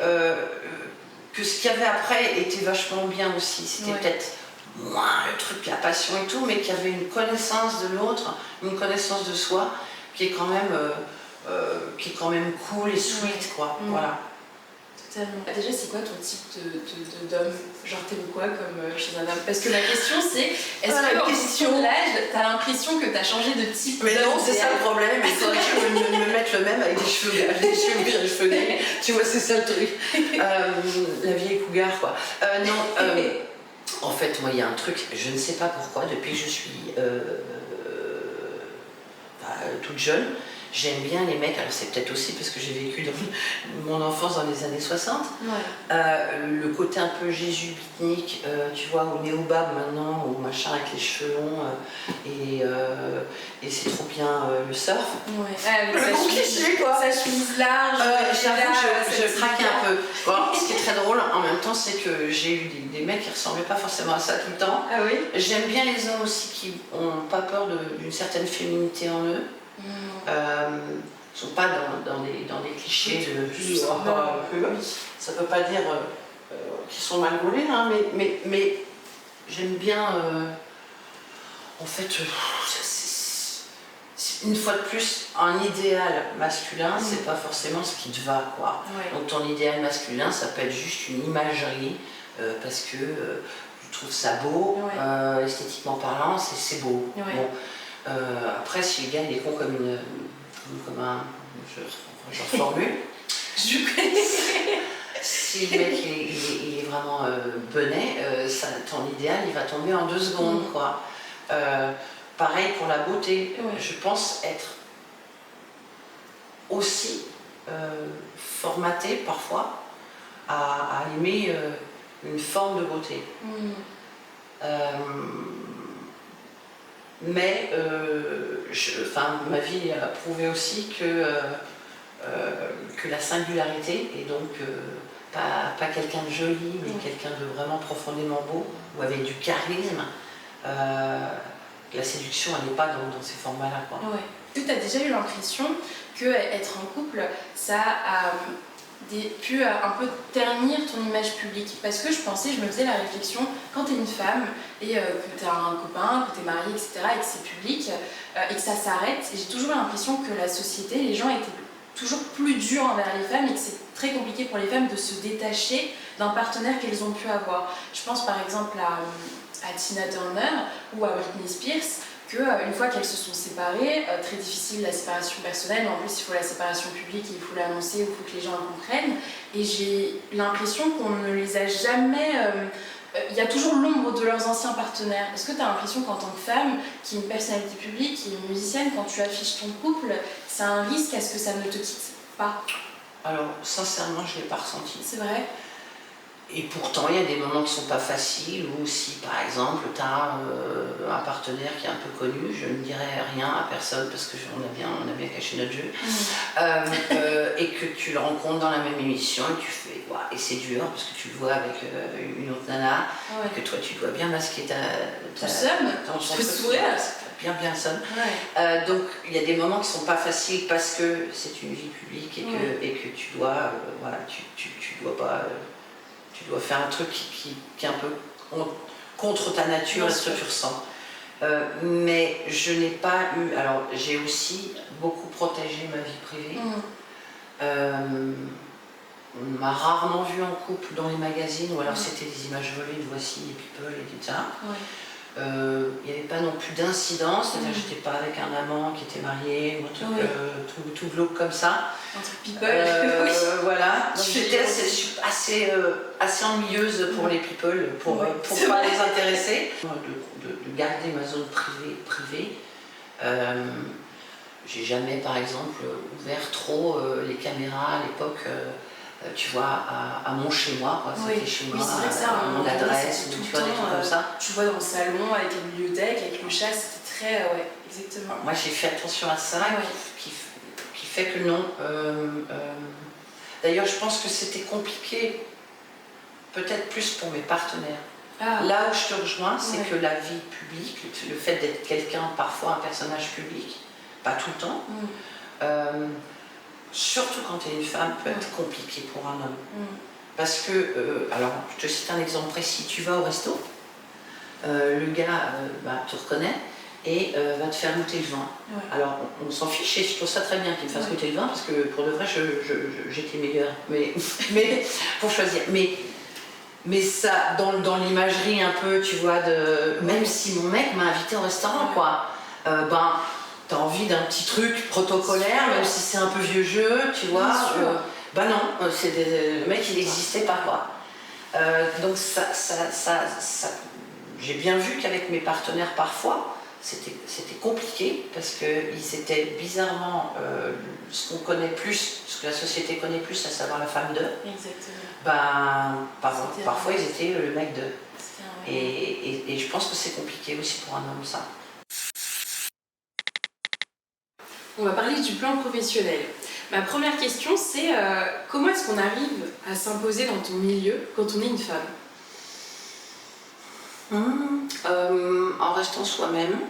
que ce qu'il y avait après était vachement bien aussi. C'était peut-être moins le truc, la passion et tout, mais qu'il y avait une connaissance de l'autre, une connaissance de soi qui est quand même cool et sweet, quoi. Voilà. Totalement. Déjà, c'est quoi ton type d'homme? Genre, t'aimes quoi comme chez un homme? Parce que la question c'est, est-ce que en fonction de l'âge, t'as l'impression que t'as changé de type d'homme? Mais non, c'est ça le problème. Il faudrait que je me mette le même avec des cheveux gris, des cheveux gris. Tu vois, c'est ça le truc. La vieille cougar, quoi. En fait, moi, il y a un truc, je ne sais pas pourquoi, depuis que je suis toute jeune, j'aime bien les mecs, alors c'est peut-être aussi parce que j'ai vécu dans mon enfance dans les années 60, le côté un peu jésuitnique, tu vois, au néobab maintenant, au machin avec les cheveux longs, et c'est trop bien le surf. Le bon cliché, quoi. Sa chemise large. J'avoue, je craquais un peu. Bon, ce qui est très drôle en même temps, c'est que j'ai eu des mecs qui ressemblaient pas forcément à ça tout le temps. Ah oui. J'aime bien les hommes aussi qui n'ont pas peur d'une certaine féminité en eux. Ils ne sont pas dans des clichés de ça ne veut pas dire qu'ils sont mal gaulés, hein, mais j'aime bien en fait une fois de plus un idéal masculin, c'est pas forcément ce qui te va, quoi. Donc ton idéal masculin ça peut être juste une imagerie parce que tu trouves ça beau, esthétiquement parlant c'est beau. Bon. Après, si le gars il est con comme un. Je reformule. Je connais. Si le mec il est vraiment benet, ton idéal il va tomber en 2 secondes, quoi. Pareil pour la beauté. Je pense être aussi formatée parfois à aimer une forme de beauté. Mais ma vie a prouvé aussi que la singularité, et donc pas quelqu'un de joli, mais quelqu'un de vraiment profondément beau, ou avec du charisme, la séduction elle n'est pas dans ces formats-là, quoi. Est-ce que tu as déjà eu l'impression qu'être en couple, ça a pu un peu ternir ton image publique? Parce que je me faisais la réflexion, quand tu es une femme et que tu as un copain, que tu es mariée, etc., et que c'est public, et que ça s'arrête, j'ai toujours l'impression que la société, les gens étaient toujours plus durs envers les femmes et que c'est très compliqué pour les femmes de se détacher d'un partenaire qu'elles ont pu avoir. Je pense par exemple à Tina Turner ou à Britney Spears, qu'une fois qu'elles se sont séparées, très difficile la séparation personnelle, mais en plus il faut la séparation publique, il faut l'annoncer, il faut que les gens le comprennent. Et j'ai l'impression qu'on ne les a jamais... il y a toujours l'ombre de leurs anciens partenaires. Est-ce que tu as l'impression qu'en tant que femme, qui est une personnalité publique, qui est musicienne, quand tu affiches ton couple, c'est un risque à ce que ça ne te quitte pas? Alors, sincèrement, je ne l'ai pas ressenti. C'est vrai? Et pourtant, il y a des moments qui ne sont pas faciles, où si, par exemple, tu as un partenaire qui est un peu connu, je ne dirais rien à personne, parce qu'on a bien caché notre jeu, et que tu le rencontres dans la même émission, et tu fais, ouais, et c'est dur, parce que tu le vois avec une autre nana, et que toi, tu dois bien masquer ton seum, je peux sourire. Bien le seum. Ouais. Donc, il y a des moments qui ne sont pas faciles, parce que c'est une vie publique, et que tu dois, voilà, tu dois pas... tu dois faire un truc qui est un peu contre ta nature et ce que tu ressens. Mais je n'ai pas eu... Alors, j'ai aussi beaucoup protégé ma vie privée. On m'a rarement vue en couple dans les magazines, ou alors c'était des images volées de Voici, et People, etc. Il n'y avait pas non plus d'incidence, c'est-à-dire que j'étais pas avec un amant qui était marié, ou un truc tout glauque comme ça. Un truc people. Voilà, donc j'étais assez ennuyeuse pour les people, pour pas les intéresser. De garder ma zone privée. J'ai jamais, par exemple, ouvert trop les caméras à l'époque. Tu vois, à mon chez-moi, c'était chez moi, c'est vrai que ça, à mon adresse, ou tu vois, des trucs comme ça. Tu vois dans le salon, avec la bibliothèque, avec le chat, c'était très... ouais, exactement. Moi, j'ai fait attention à ça, qui fait que non. D'ailleurs, je pense que c'était compliqué, peut-être plus pour mes partenaires. Là où je te rejoins, c'est que la vie publique, le fait d'être quelqu'un, parfois un personnage public, pas tout le temps, surtout quand tu es une femme, peut être compliqué pour un homme. Parce que, alors, je te cite un exemple précis, tu vas au resto, le gars te reconnaît et va te faire goûter le vin. Alors, on s'en fiche et je trouve ça très bien qu'il me fasse goûter le vin, parce que pour de vrai, j'étais meilleure, mais pour choisir. Mais ça, dans l'imagerie un peu, tu vois, même si mon mec m'a invité au restaurant, quoi, t'as envie d'un petit truc protocolaire, même si c'est un peu vieux jeu, tu vois. Non, le mec il n'existait pas, quoi. Donc j'ai bien vu qu'avec mes partenaires parfois, c'était compliqué, parce qu'ils étaient bizarrement ce qu'on connaît plus, ce que la société connaît plus, à savoir la femme d'eux. Exactement. Parfois ils étaient le mec d'eux. Et je pense que c'est compliqué aussi pour un homme, ça. On va parler du plan professionnel. Ma première question, c'est comment est-ce qu'on arrive à s'imposer dans ton milieu quand on est une femme? En restant soi-même,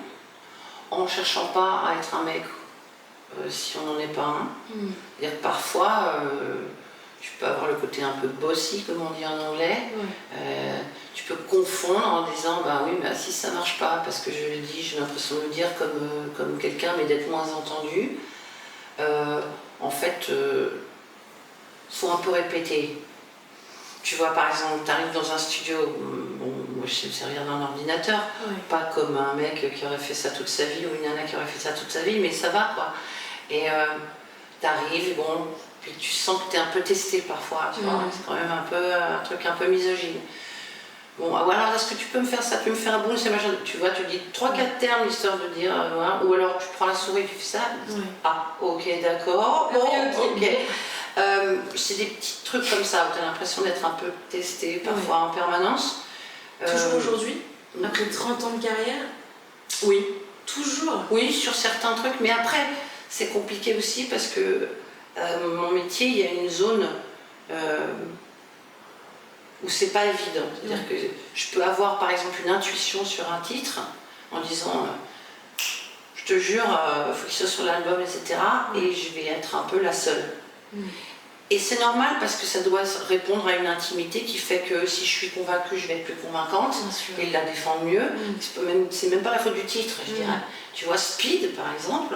en ne cherchant pas à être un mec si on n'en est pas un. C'est-à-dire que parfois, tu peux avoir le côté un peu bossy, comme on dit en anglais. Tu peux confondre en disant si ça marche pas, parce que je le dis, j'ai l'impression de le dire comme quelqu'un, mais d'être moins entendu. En fait, faut un peu répéter. Tu vois, par exemple, tu arrives dans un studio, moi je sais me servir d'un ordinateur, pas comme un mec qui aurait fait ça toute sa vie, ou une nana qui aurait fait ça toute sa vie, mais ça va, quoi. Et tu arrives, puis tu sens que tu es un peu testé parfois, tu vois, c'est quand même un truc un peu misogyne. Alors est-ce que tu peux me faire ça, tu peux me faire un bon, tu vois, tu dis 3-4 termes histoire de dire, ou alors tu prends la souris et tu fais ça. Ok, d'accord, ok. C'est des petits trucs comme ça où tu as l'impression d'être un peu testé parfois en permanence. Toujours aujourd'hui, après 30 ans de carrière? Oui. Toujours? Oui, sur certains trucs, mais après c'est compliqué aussi parce que mon métier, il y a une zone où c'est pas évident. C'est-à-dire que je peux avoir par exemple une intuition sur un titre en disant je te jure, il faut qu'il soit sur l'album, etc. Et je vais être un peu la seule. Et c'est normal parce que ça doit répondre à une intimité qui fait que si je suis convaincue, je vais être plus convaincante et la défendre mieux. C'est même pas la faute du titre, je dirais. Tu vois, Speed, par exemple,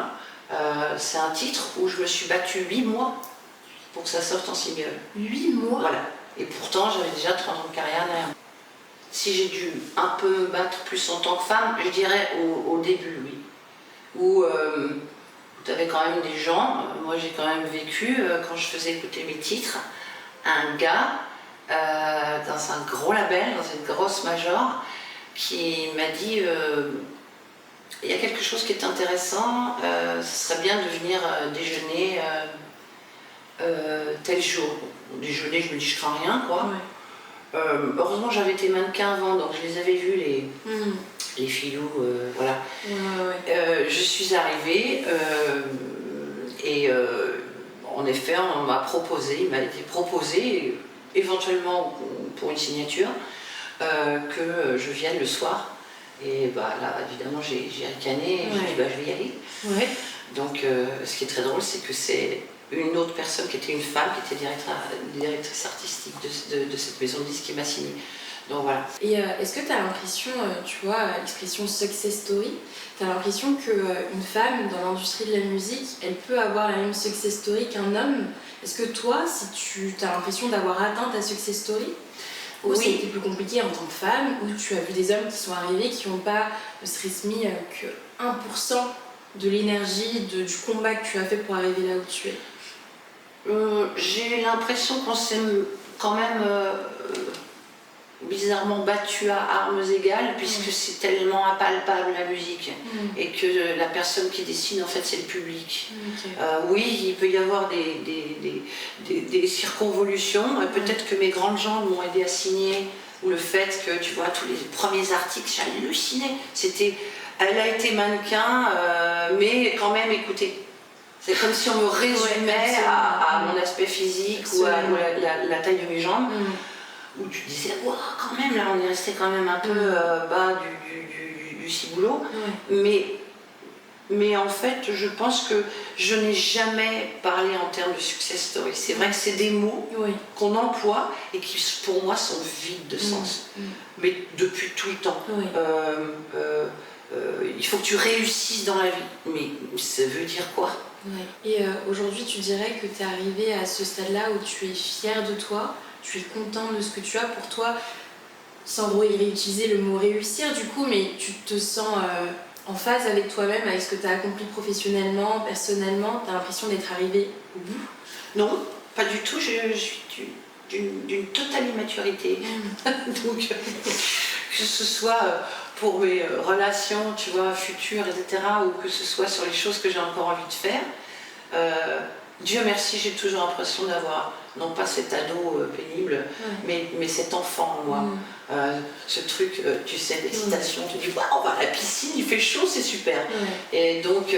c'est un titre où je me suis battue 8 mois pour que ça sorte en single. 8 mois? Voilà. Et pourtant, j'avais déjà 30 ans de carrière derrière. si j'ai dû un peu me battre plus en tant que femme, je dirais au début, oui. Où tu avais quand même des gens, moi j'ai quand même vécu, quand je faisais écouter mes titres, un gars dans un gros label, dans une grosse major, qui m'a dit il y a quelque chose qui est intéressant, ce serait bien de venir déjeuner tel jour. Déjeuner, je me dis je crains rien quoi. Ouais. Heureusement j'avais été mannequin avant, donc je les avais vus les filous, voilà. Ouais. Je suis arrivée et en effet on m'a proposé, il m'a été proposé éventuellement pour une signature que je vienne le soir. Et bah là évidemment j'ai ricané et j'ai dit bah je vais y aller. Ouais. Donc ce qui est très drôle c'est que c'est une autre personne qui était une femme qui était directrice artistique de cette maison de disques qui m'a signé. Donc voilà. Et est-ce que tu as l'impression, tu vois, l'expression success story, tu as l'impression qu'une femme dans l'industrie de la musique, elle peut avoir la même success story qu'un homme? Est-ce que toi, si tu as l'impression d'avoir atteint ta success story, ou oui. C'était plus compliqué en tant que femme, où tu as vu des hommes qui sont arrivés, qui n'ont pas ne serait-ce mis que 1% de l'énergie, du combat que tu as fait pour arriver là où tu es? J'ai l'impression qu'on s'est quand même bizarrement battu à armes égales, puisque c'est tellement impalpable la musique, et que la personne qui décide en fait c'est le public. Oui, il peut y avoir des circonvolutions, peut-être que mes grandes jambes m'ont aidé à signer, ou le fait que tu vois tous les premiers articles, j'ai halluciné, c'était elle a été mannequin, mais quand même écoutez. C'est comme si on me résumait à mon aspect physique ou à la taille de mes jambes, où tu disais, wow, quand même, là on est resté quand même un peu bas du ciboulot. Mais en fait, je pense que je n'ai jamais parlé en termes de success story. C'est vrai que c'est des mots qu'on emploie et qui, pour moi, sont vides de sens. Mais depuis tout le temps. Il faut que tu réussisses dans la vie. Mais ça veut dire quoi? Ouais. Et aujourd'hui, tu dirais que tu es arrivée à ce stade-là où tu es fière de toi, tu es content de ce que tu as pour toi, sans réutiliser le mot réussir du coup, mais tu te sens en phase avec toi-même, avec ce que tu as accompli professionnellement, personnellement, tu as l'impression d'être arrivée au bout? Non, pas du tout, je suis d'une totale immaturité. Donc, que ce soit pour mes relations, tu vois, futures, etc., ou que ce soit sur les choses que j'ai encore envie de faire, Dieu merci, j'ai toujours l'impression d'avoir, non pas cet ado pénible, mais cet enfant en moi. Ce truc, tu sais, d'excitation, tu dis, waouh, on va à la piscine, il fait chaud, c'est super. Et donc,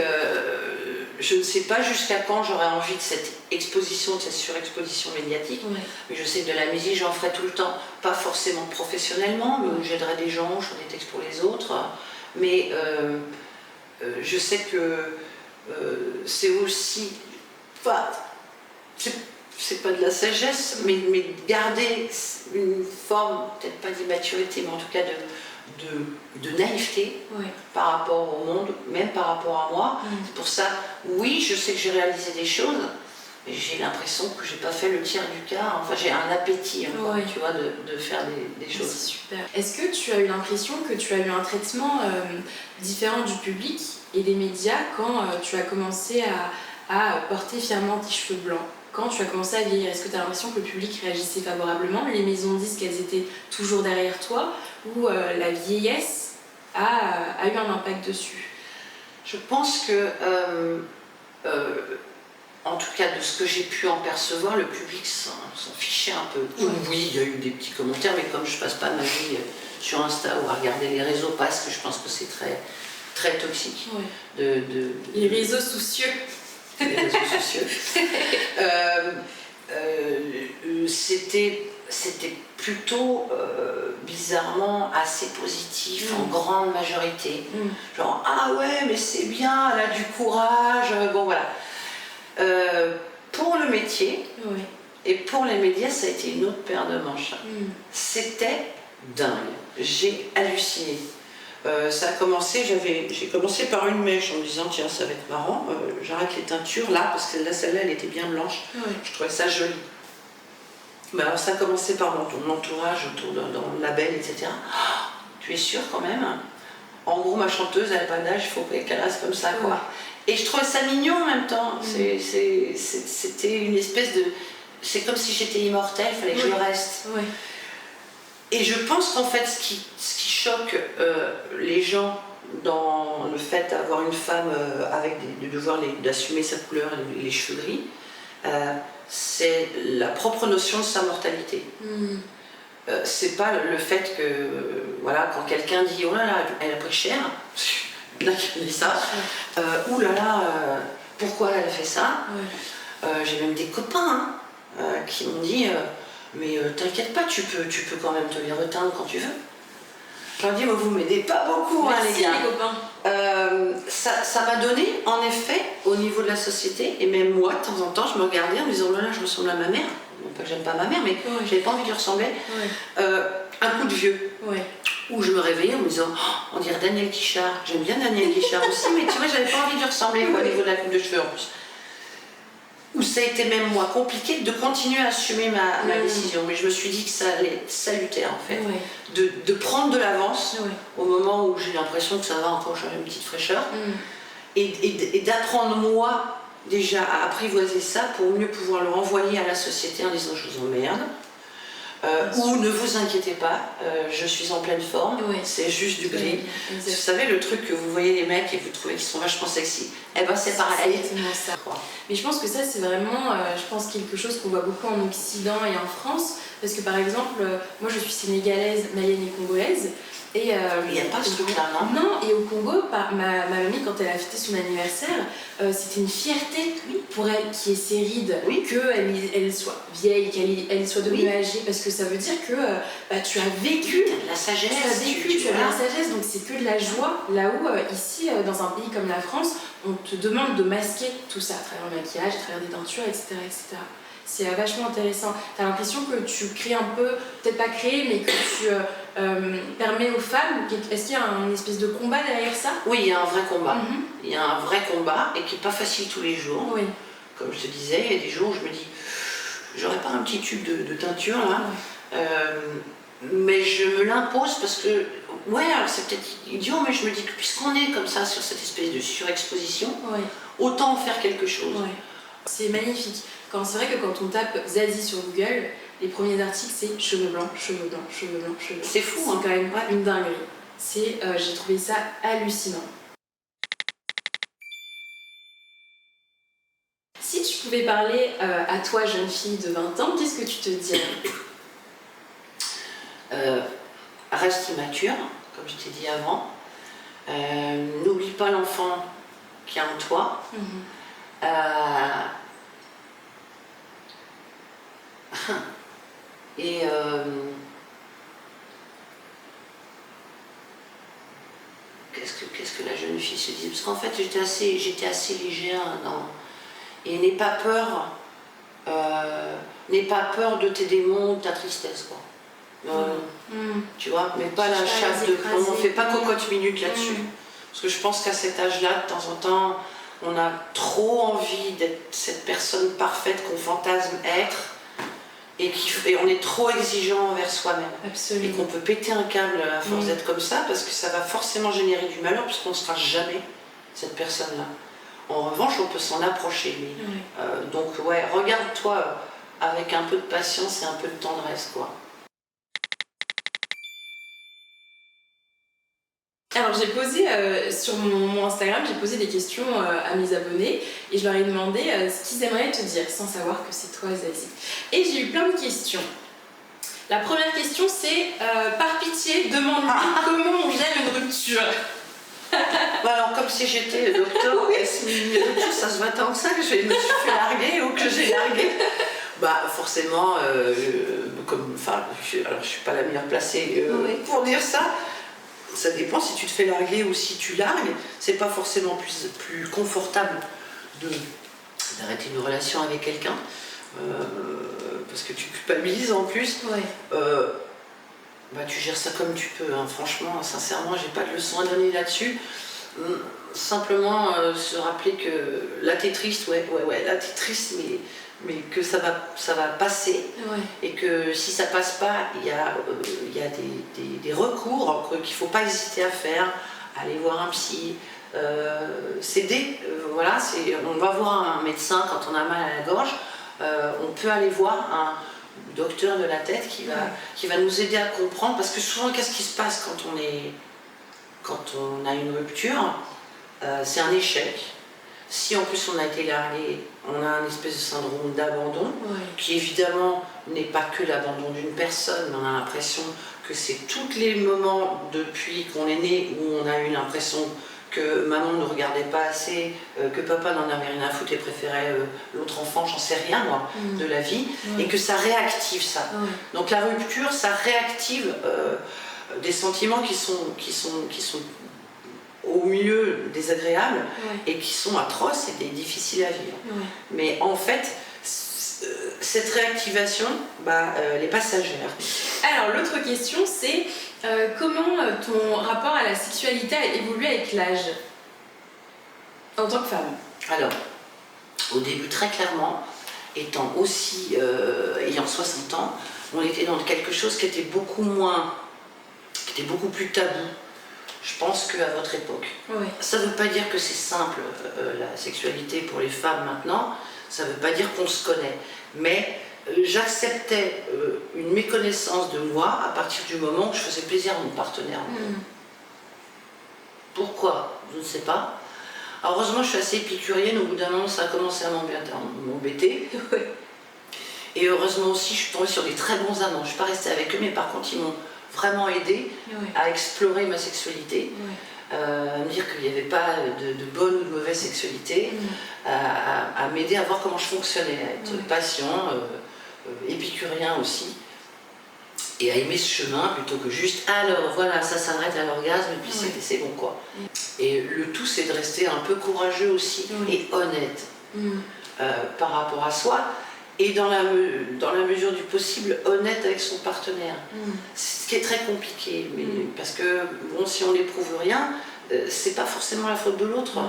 je ne sais pas jusqu'à quand j'aurai envie de cette exposition, de cette surexposition médiatique, mais je sais que de la musique, j'en ferai tout le temps, pas forcément professionnellement, mais où j'aiderai des gens, je ferai des textes pour les autres, mais je sais que c'est aussi, enfin, c'est pas de la sagesse, mais garder une forme, peut-être pas d'immaturité, mais en tout cas de naïveté par rapport au monde, même par rapport à moi. C'est pour ça, oui, je sais que j'ai réalisé des choses, mais j'ai l'impression que j'ai pas fait le tiers du quart. Enfin, j'ai un appétit encore, tu vois, de faire des choses. C'est super. Est-ce que tu as eu l'impression que tu as eu un traitement différent du public et des médias quand tu as commencé à porter fièrement tes cheveux blancs? Quand tu as commencé à vieillir, est-ce que tu as l'impression que le public réagissait favorablement? Les maisons de disques, elles étaient toujours derrière toi? Ou la vieillesse a eu un impact dessus? Je pense que, en tout cas de ce que j'ai pu en percevoir, le public s'en fichait un peu. Oui, il y a eu des petits commentaires, mais comme je passe pas ma vie sur Insta ou à regarder les réseaux, parce que je pense que c'est très, très toxique. Les réseaux soucieux. Les réseaux sociaux. C'était plutôt bizarrement assez positif en grande majorité. Genre, ah ouais, mais c'est bien, elle a du courage, bon voilà. Pour le métier et pour les médias, ça a été une autre paire de manches. C'était dingue. J'ai halluciné. Ça a commencé, j'ai commencé par une mèche en me disant tiens ça va être marrant, j'arrête les teintures là parce que là celle-là elle était bien blanche, je trouvais ça joli. Mais alors ça a commencé par mon entourage autour dans le label, etc. Oh, tu es sûre quand même? En gros, ma chanteuse, elle n'a pas d'âge, il faut qu'elle reste comme ça, quoi. Et je trouvais ça mignon en même temps. C'était une espèce de... C'est comme si j'étais immortelle, il fallait que je reste. Et je pense qu'en fait, ce qui choque les gens dans le fait d'avoir une femme d'assumer sa couleur, les cheveux gris, c'est la propre notion de sa mortalité. C'est pas le fait que, voilà, quand quelqu'un dit oh là là, elle a pris cher, il y en a qui disent ça, ouh là là, pourquoi elle a fait ça? J'ai même des copains qui m'ont dit mais t'inquiète pas, tu peux quand même te les reteindre quand tu veux. Je leur dis vous m'aidez pas beaucoup, hein, les gars. Les copains. Ça m'a donné, en effet, au niveau de la société, et même moi, de temps en temps, je me regardais en me disant oh là là, je ressemble à ma mère. Non pas que j'aime pas ma mère, mais j'avais pas envie de lui ressembler. Un coup de vieux. Où je me réveillais en me disant oh, on dirait Daniel Guichard. J'aime bien Daniel Guichard aussi, mais tu vois, j'avais pas envie de lui ressembler au niveau de la coupe de cheveux en plus. Où ça a été même moi compliqué de continuer à assumer ma décision. Mais je me suis dit que ça allait être salutaire en fait. De prendre de l'avance au moment où j'ai l'impression que ça va encore changer une petite fraîcheur. Et d'apprendre moi déjà à apprivoiser ça pour mieux pouvoir le renvoyer à la société en disant je vous emmerde. Ou ne vous inquiétez pas, je suis en pleine forme, c'est juste du gris. Vous savez le truc que vous voyez les mecs et vous trouvez qu'ils sont vachement sexy, eh ben c'est pareil. Ça. Mais je pense que ça c'est vraiment quelque chose qu'on voit beaucoup en Occident et en France, parce que par exemple, moi je suis sénégalaise, malienne et congolaise. Et il n'y a pas ce truc-là, non? Non, et au Congo, ma mamie, quand elle a fêté son anniversaire, c'était une fierté pour elle qui est ses rides, qu'elle soit vieille, qu'elle soit devenue âgée, parce que ça veut dire que tu as vécu de la sagesse, tu as de la sagesse, donc c'est que de la joie, là où ici, dans un pays comme la France, on te demande de masquer tout ça à travers le maquillage, à travers des teintures, etc. etc. C'est vachement intéressant. Tu as l'impression que tu crées un peu, peut-être pas créer, mais que tu permets aux femmes. Est-ce qu'il y a une espèce de combat derrière ça? Oui, il y a un vrai combat. Il y a un vrai combat et qui n'est pas facile tous les jours. Comme je te disais, il y a des jours où je me dis, j'aurais pas un petit tube de teinture là. Mais je me l'impose parce que, alors c'est peut-être idiot, mais je me dis que puisqu'on est comme ça sur cette espèce de surexposition, autant en faire quelque chose. C'est magnifique. C'est vrai que quand on tape Zazie sur Google, les premiers articles c'est cheveux blancs, cheveux blancs, cheveux blancs, cheveux blancs. C'est fou, c'est quand même une dinguerie. J'ai trouvé ça hallucinant. Si tu pouvais parler à toi, jeune fille de 20 ans, qu'est-ce que tu te dirais? Reste immature, comme je t'ai dit avant. N'oublie pas l'enfant qui est en toi. Et qu'est-ce que la jeune fille se dit? Parce qu'en fait j'étais assez légère et n'aie pas peur de tes démons, de ta tristesse quoi. Tu vois, mais pas la chape de plomb, on fait pas cocotte minute là-dessus. Parce que je pense qu'à cet âge-là, de temps en temps, on a trop envie d'être cette personne parfaite qu'on fantasme être. Et on est trop exigeant envers soi-même. Absolument. Et qu'on peut péter un câble à force d'être comme ça, parce que ça va forcément générer du malheur, puisqu'on ne sera jamais cette personne-là. En revanche, on peut s'en approcher. Donc regarde-toi avec un peu de patience et un peu de tendresse, quoi. Alors j'ai posé sur mon Instagram, j'ai posé des questions à mes abonnés et je leur ai demandé ce qu'ils aimeraient te dire sans savoir que c'est toi Zazie. Et j'ai eu plein de questions. La première question c'est par pitié, demande-lui comment on gère une rupture. Alors comme si j'étais docteur, ça se voit tant que ça que je me suis fait larguer ou que j'ai largué. Forcément, alors je suis pas la meilleure placée pour dire ça. Ça dépend si tu te fais larguer ou si tu largues. C'est pas forcément plus confortable d'arrêter une relation avec quelqu'un parce que tu culpabilises en plus. Tu gères ça comme tu peux. Franchement, sincèrement, j'ai pas de leçon à donner là-dessus. Simplement se rappeler que là t'es triste, là t'es triste, mais que ça va passer, et que si ça passe pas, il y a des recours qu'il ne faut pas hésiter à faire, aller voir un psy, s'aider, voilà, on va voir un médecin quand on a mal à la gorge, on peut aller voir un docteur de la tête qui va nous aider à comprendre, parce que souvent qu'est-ce qui se passe quand on a une rupture, c'est un échec. Si en plus on a été largué, on a un espèce de syndrome d'abandon, qui évidemment n'est pas que l'abandon d'une personne, mais on a l'impression que c'est tous les moments depuis qu'on est né où on a eu l'impression que maman ne regardait pas assez, que papa n'en avait rien à foutre et préférait l'autre enfant, j'en sais rien moi, de la vie, et que ça réactive ça. Donc la rupture, ça réactive des sentiments qui sont au milieu désagréables et qui sont atroces et difficiles à vivre. Mais en fait, cette réactivation, elle est passagère. Alors l'autre question c'est comment ton rapport à la sexualité a évolué avec l'âge en tant que femme? Alors, au début très clairement, étant aussi, ayant 60 ans, on était dans quelque chose qui était beaucoup plus tabou, je pense, qu'à votre époque. Ça ne veut pas dire que c'est simple, la sexualité pour les femmes maintenant, ça ne veut pas dire qu'on se connaît, mais j'acceptais une méconnaissance de moi à partir du moment où je faisais plaisir à mon partenaire. Pourquoi? Je ne sais pas. Alors, heureusement, je suis assez épicurienne, au bout d'un moment, ça a commencé à m'embêter. Et heureusement aussi, je suis tombée sur des très bons amants. Je ne suis pas restée avec eux, mais par contre, ils m'ont vraiment aidée à explorer ma sexualité, à me dire qu'il n'y avait pas de bonne ou de mauvaise sexualité, à m'aider à voir comment je fonctionnais, à être patient, épicurien aussi, et à aimer ce chemin plutôt que juste alors voilà, ça s'arrête à l'orgasme et puis c'est bon quoi. Et le tout, c'est de rester un peu courageux aussi et honnête par rapport à soi. Et dans la mesure du possible, honnête avec son partenaire. Ce qui est très compliqué, mais parce que bon, si on n'éprouve rien, c'est pas forcément la faute de l'autre.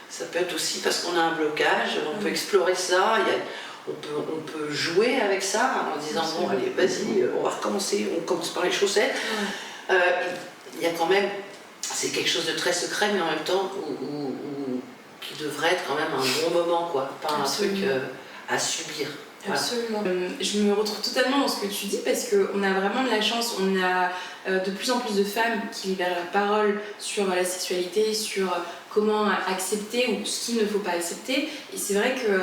Ça peut être aussi parce qu'on a un blocage, on peut explorer ça, on peut jouer avec ça en disant bon allez vas-y, on va recommencer, on commence par les chaussettes. Il y a quand même, c'est quelque chose de très secret, mais en même temps qui devrait être quand même un bon moment, quoi, pas un truc à subir. Absolument. Je me retrouve totalement dans ce que tu dis parce qu'on a vraiment de la chance, on a de plus en plus de femmes qui libèrent la parole sur la sexualité, sur comment accepter ou ce qu'il ne faut pas accepter. Et c'est vrai que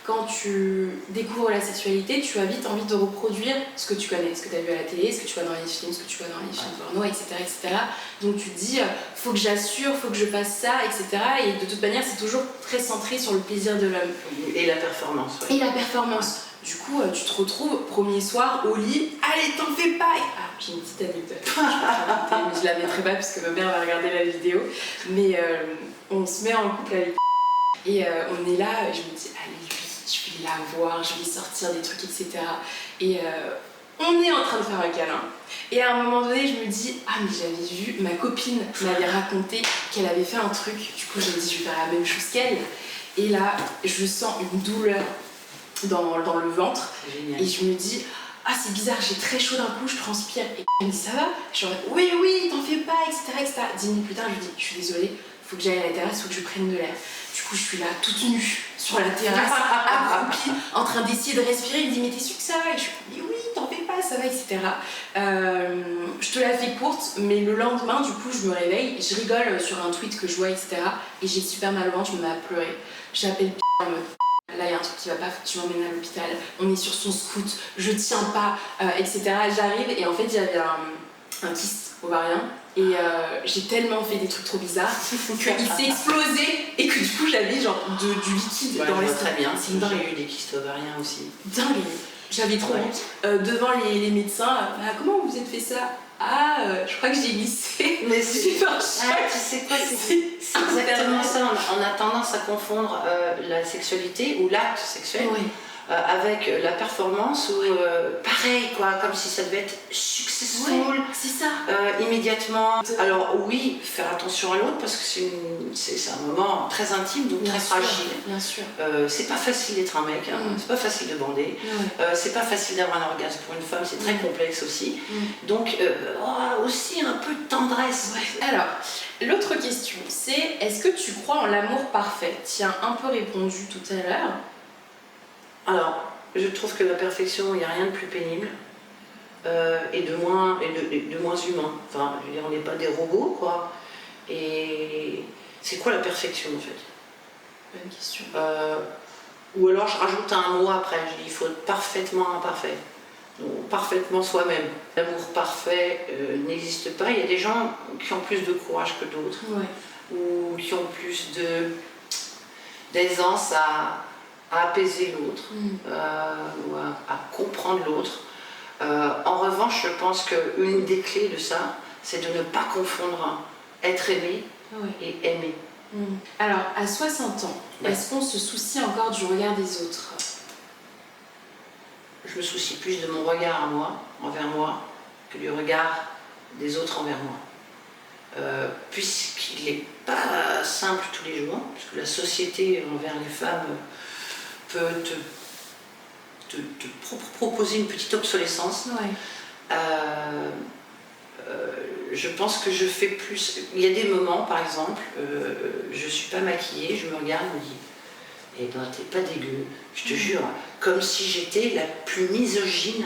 quand tu découvres la sexualité, tu as vite envie de reproduire ce que tu connais, ce que tu as vu à la télé, ce que tu vois dans les films, ce que tu vois dans les films porno, etc., etc. Donc tu te dis, faut que j'assure, faut que je fasse ça, etc. Et de toute manière, c'est toujours très centré sur le plaisir de l'homme. Et la performance. Et la performance. Du coup, tu te retrouves premier soir au lit, allez, t'en fais pas! Ah, j'ai une petite anecdote, mais je la mettrai pas parce que ma mère va regarder la vidéo. Mais on se met en couple avec et on est là, je me dis, allez, lui, je vais la voir, je vais sortir des trucs, etc. Et on est en train de faire un câlin. Et à un moment donné, je me dis, ah, mais j'avais vu, ma copine m'avait raconté qu'elle avait fait un truc. Du coup, j'ai dit, je vais faire la même chose qu'elle. Et là, je sens une douleur dans le ventre. Génial. Et je me dis, ah c'est bizarre, j'ai très chaud d'un coup, je transpire. Et elle me dit, ça va? Je dis, oui, t'en fais pas, etc. 10 minutes plus tard, je lui dis, je suis désolée, faut que j'aille à la terrasse, faut que je prenne de l'air. Du coup, je suis là, toute nue, sur la terrasse, accroupie, en train d'essayer de respirer. Il me dit, mais t'es sûre que ça va? Et je suis dit, oui, t'en fais pas, ça va, etc. Je te la fais courte, mais le lendemain, du coup, je me réveille, je rigole sur un tweet que je vois, etc. Et j'ai super mal au ventre, je me mets à pleurer. J'appelle en mode, là il y a un truc qui va pas, faut que tu m'emmènes à l'hôpital, on est sur son scout, je tiens pas, etc. J'arrive et en fait j'avais un kyste ovarien et j'ai tellement fait des trucs trop bizarres qu'il s'est explosé et que du coup j'avais genre du liquide dans l'estomac. Très bien, j'ai eu des kystes ovariens aussi. Dingue. J'avais trop honte. Devant les médecins, comment vous êtes fait ça? Je crois que j'ai glissé. Mais c'est super choc. Tu sais quoi, c'est exactement ça. On a tendance à confondre la sexualité ou l'acte sexuel avec la performance ou pareil quoi, comme si ça devait être successful, c'est ça. immédiatement. Alors oui, faire attention à l'autre parce que c'est un moment très intime, donc très fragile. Bien sûr. C'est pas facile d'être un mec, hein. C'est pas facile de bander, c'est pas facile d'avoir un orgasme pour une femme, c'est très complexe aussi. Donc aussi un peu de tendresse. Alors, l'autre question, c'est est-ce que tu crois en l'amour parfait? Tu y as un peu répondu tout à l'heure. Alors, je trouve que la perfection, il n'y a rien de plus pénible. Et de moins humain. Enfin, je veux dire, on n'est pas des robots, quoi. Et c'est quoi la perfection, en fait? Bonne question. Ou alors je rajoute un mot après, je dis il faut être parfaitement imparfait. Donc, parfaitement soi-même. L'amour parfait n'existe pas. Il y a des gens qui ont plus de courage que d'autres, ou qui ont plus d'aisance à apaiser l'autre, ou à comprendre l'autre. En revanche, je pense qu'une des clés de ça, c'est de ne pas confondre être aimé et aimer. Alors, à 60 ans, est-ce qu'on se soucie encore du regard des autres? Je me soucie plus de mon regard à moi, envers moi, que du regard des autres envers moi. Puisqu'il n'est pas simple tous les jours, puisque la société envers les femmes peut te proposer une petite obsolescence. Je pense que je fais plus. Il y a des moments, par exemple, je suis pas maquillée, je me regarde et me dis eh ben t'es pas dégueu, je te jure, comme si j'étais la plus misogyne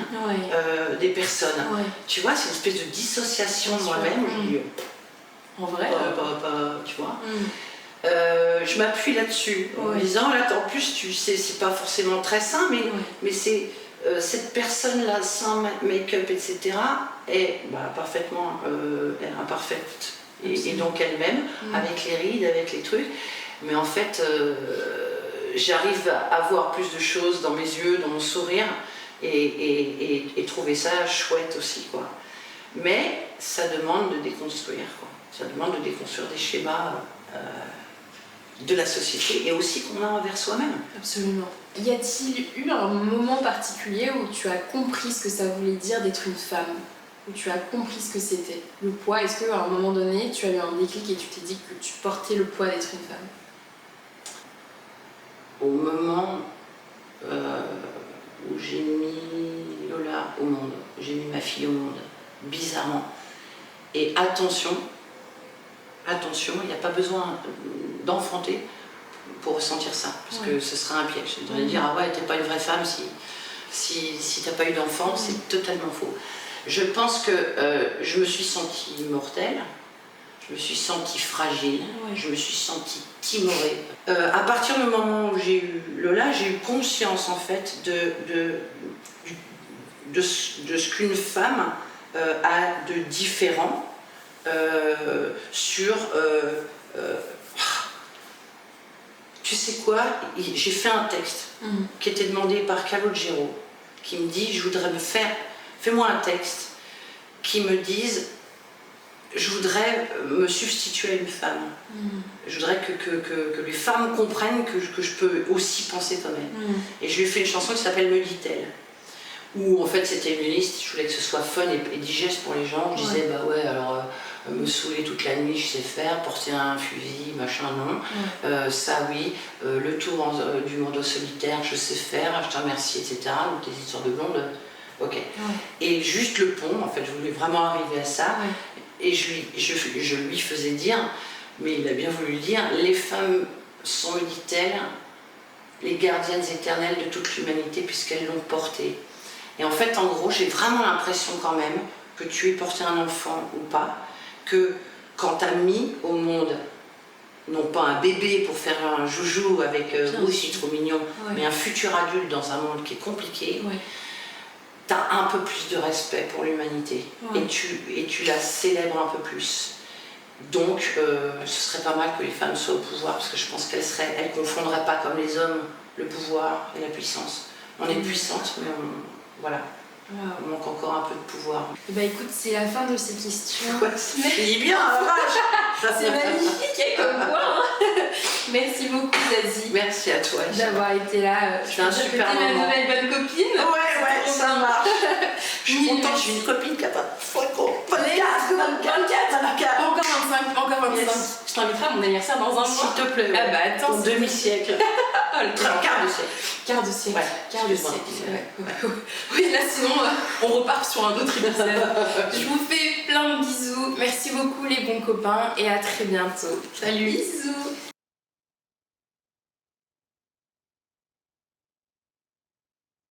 des personnes. Tu vois, c'est une espèce de dissociation de moi-même. Je dis, en vrai tu vois. Je m'appuie là-dessus en me disant, là, en plus, tu sais, c'est pas forcément très sain, mais c'est cette personne-là, sans make-up, etc., est parfaitement imparfaite. Et donc elle-même, avec les rides, avec les trucs. Mais en fait, j'arrive à voir plus de choses dans mes yeux, dans mon sourire, et trouver ça chouette aussi, quoi. Mais ça demande de déconstruire, quoi. Ça demande de déconstruire des schémas de la société et aussi qu'on a envers soi-même. Absolument. Y a-t-il eu un moment particulier où tu as compris ce que ça voulait dire d'être une femme? Où tu as compris ce que c'était? Le poids, est-ce qu'à un moment donné, tu as eu un déclic et tu t'es dit que tu portais le poids d'être une femme? Au moment où j'ai mis Lola au monde, où j'ai mis ma fille au monde, bizarrement. Et attention, il n'y a pas besoin d'enfanter pour ressentir ça, parce que ce serait un piège. Je devrais dire, ah ouais, t'es pas une vraie femme si t'as pas eu d'enfant, c'est totalement faux. Je pense que je me suis sentie mortelle, je me suis sentie fragile, je me suis sentie timorée. À partir du moment où j'ai eu Lola, j'ai eu conscience en fait de ce qu'une femme a de différent sur... tu sais quoi, j'ai fait un texte qui était demandé par Calogero, qui me dit, je voudrais fais-moi un texte qui me dise, je voudrais me substituer à une femme. Je voudrais que les femmes comprennent que je peux aussi penser comme elles. Et je lui ai fait une chanson qui s'appelle Me dit-elle, où en fait c'était une liste, je voulais que ce soit fun et digeste pour les gens. Je disais, bah ouais, alors me saouler toute la nuit, je sais faire, porter un fusil, machin, non. Ça, oui. Le tour du monde solitaire, je sais faire, je te remercie, etc. Donc les histoires de blondes, ok. Et juste le pont, en fait, je voulais vraiment arriver à ça. Et je lui faisais dire, mais il a bien voulu le dire, les femmes sont, me dit-elle, les gardiennes éternelles de toute l'humanité puisqu'elles l'ont portée. Et en fait, en gros, j'ai vraiment l'impression quand même que tu aies porté un enfant ou pas, que quand tu as mis au monde, non pas un bébé pour faire un joujou avec oui, c'est trop mignon, mais un futur adulte dans un monde qui est compliqué, tu as un peu plus de respect pour l'humanité et tu la célèbres un peu plus. Donc, ce serait pas mal que les femmes soient au pouvoir, parce que je pense qu'elles ne confondraient pas comme les hommes le pouvoir et la puissance. On est puissante, mais voilà. On manque encore un peu de pouvoir. Et bah écoute, c'est la fin de ces questions. C'est bien, vache. C'est magnifique comme quoi. Merci beaucoup, Zazie. Merci à toi. D'avoir été là. C'était un super moment. T'es ma nouvelle bonne copine. Ouais, ça marche. Je suis contente, j'ai une copine qui a 25 ans. 24. Encore 25, encore 25. Yes. Je t'inviterai à mon anniversaire dans un mois. S'il te plaît. Ah bah attends, ton demi-siècle. le Quart de siècle. quart de siècle. Ouais, Quart de excuse-moi. siècle. Oui, là sinon, on repart sur un autre épisode. Je vous fais plein de bisous. Merci beaucoup les bons copains et à très bientôt. Salut. Bisous.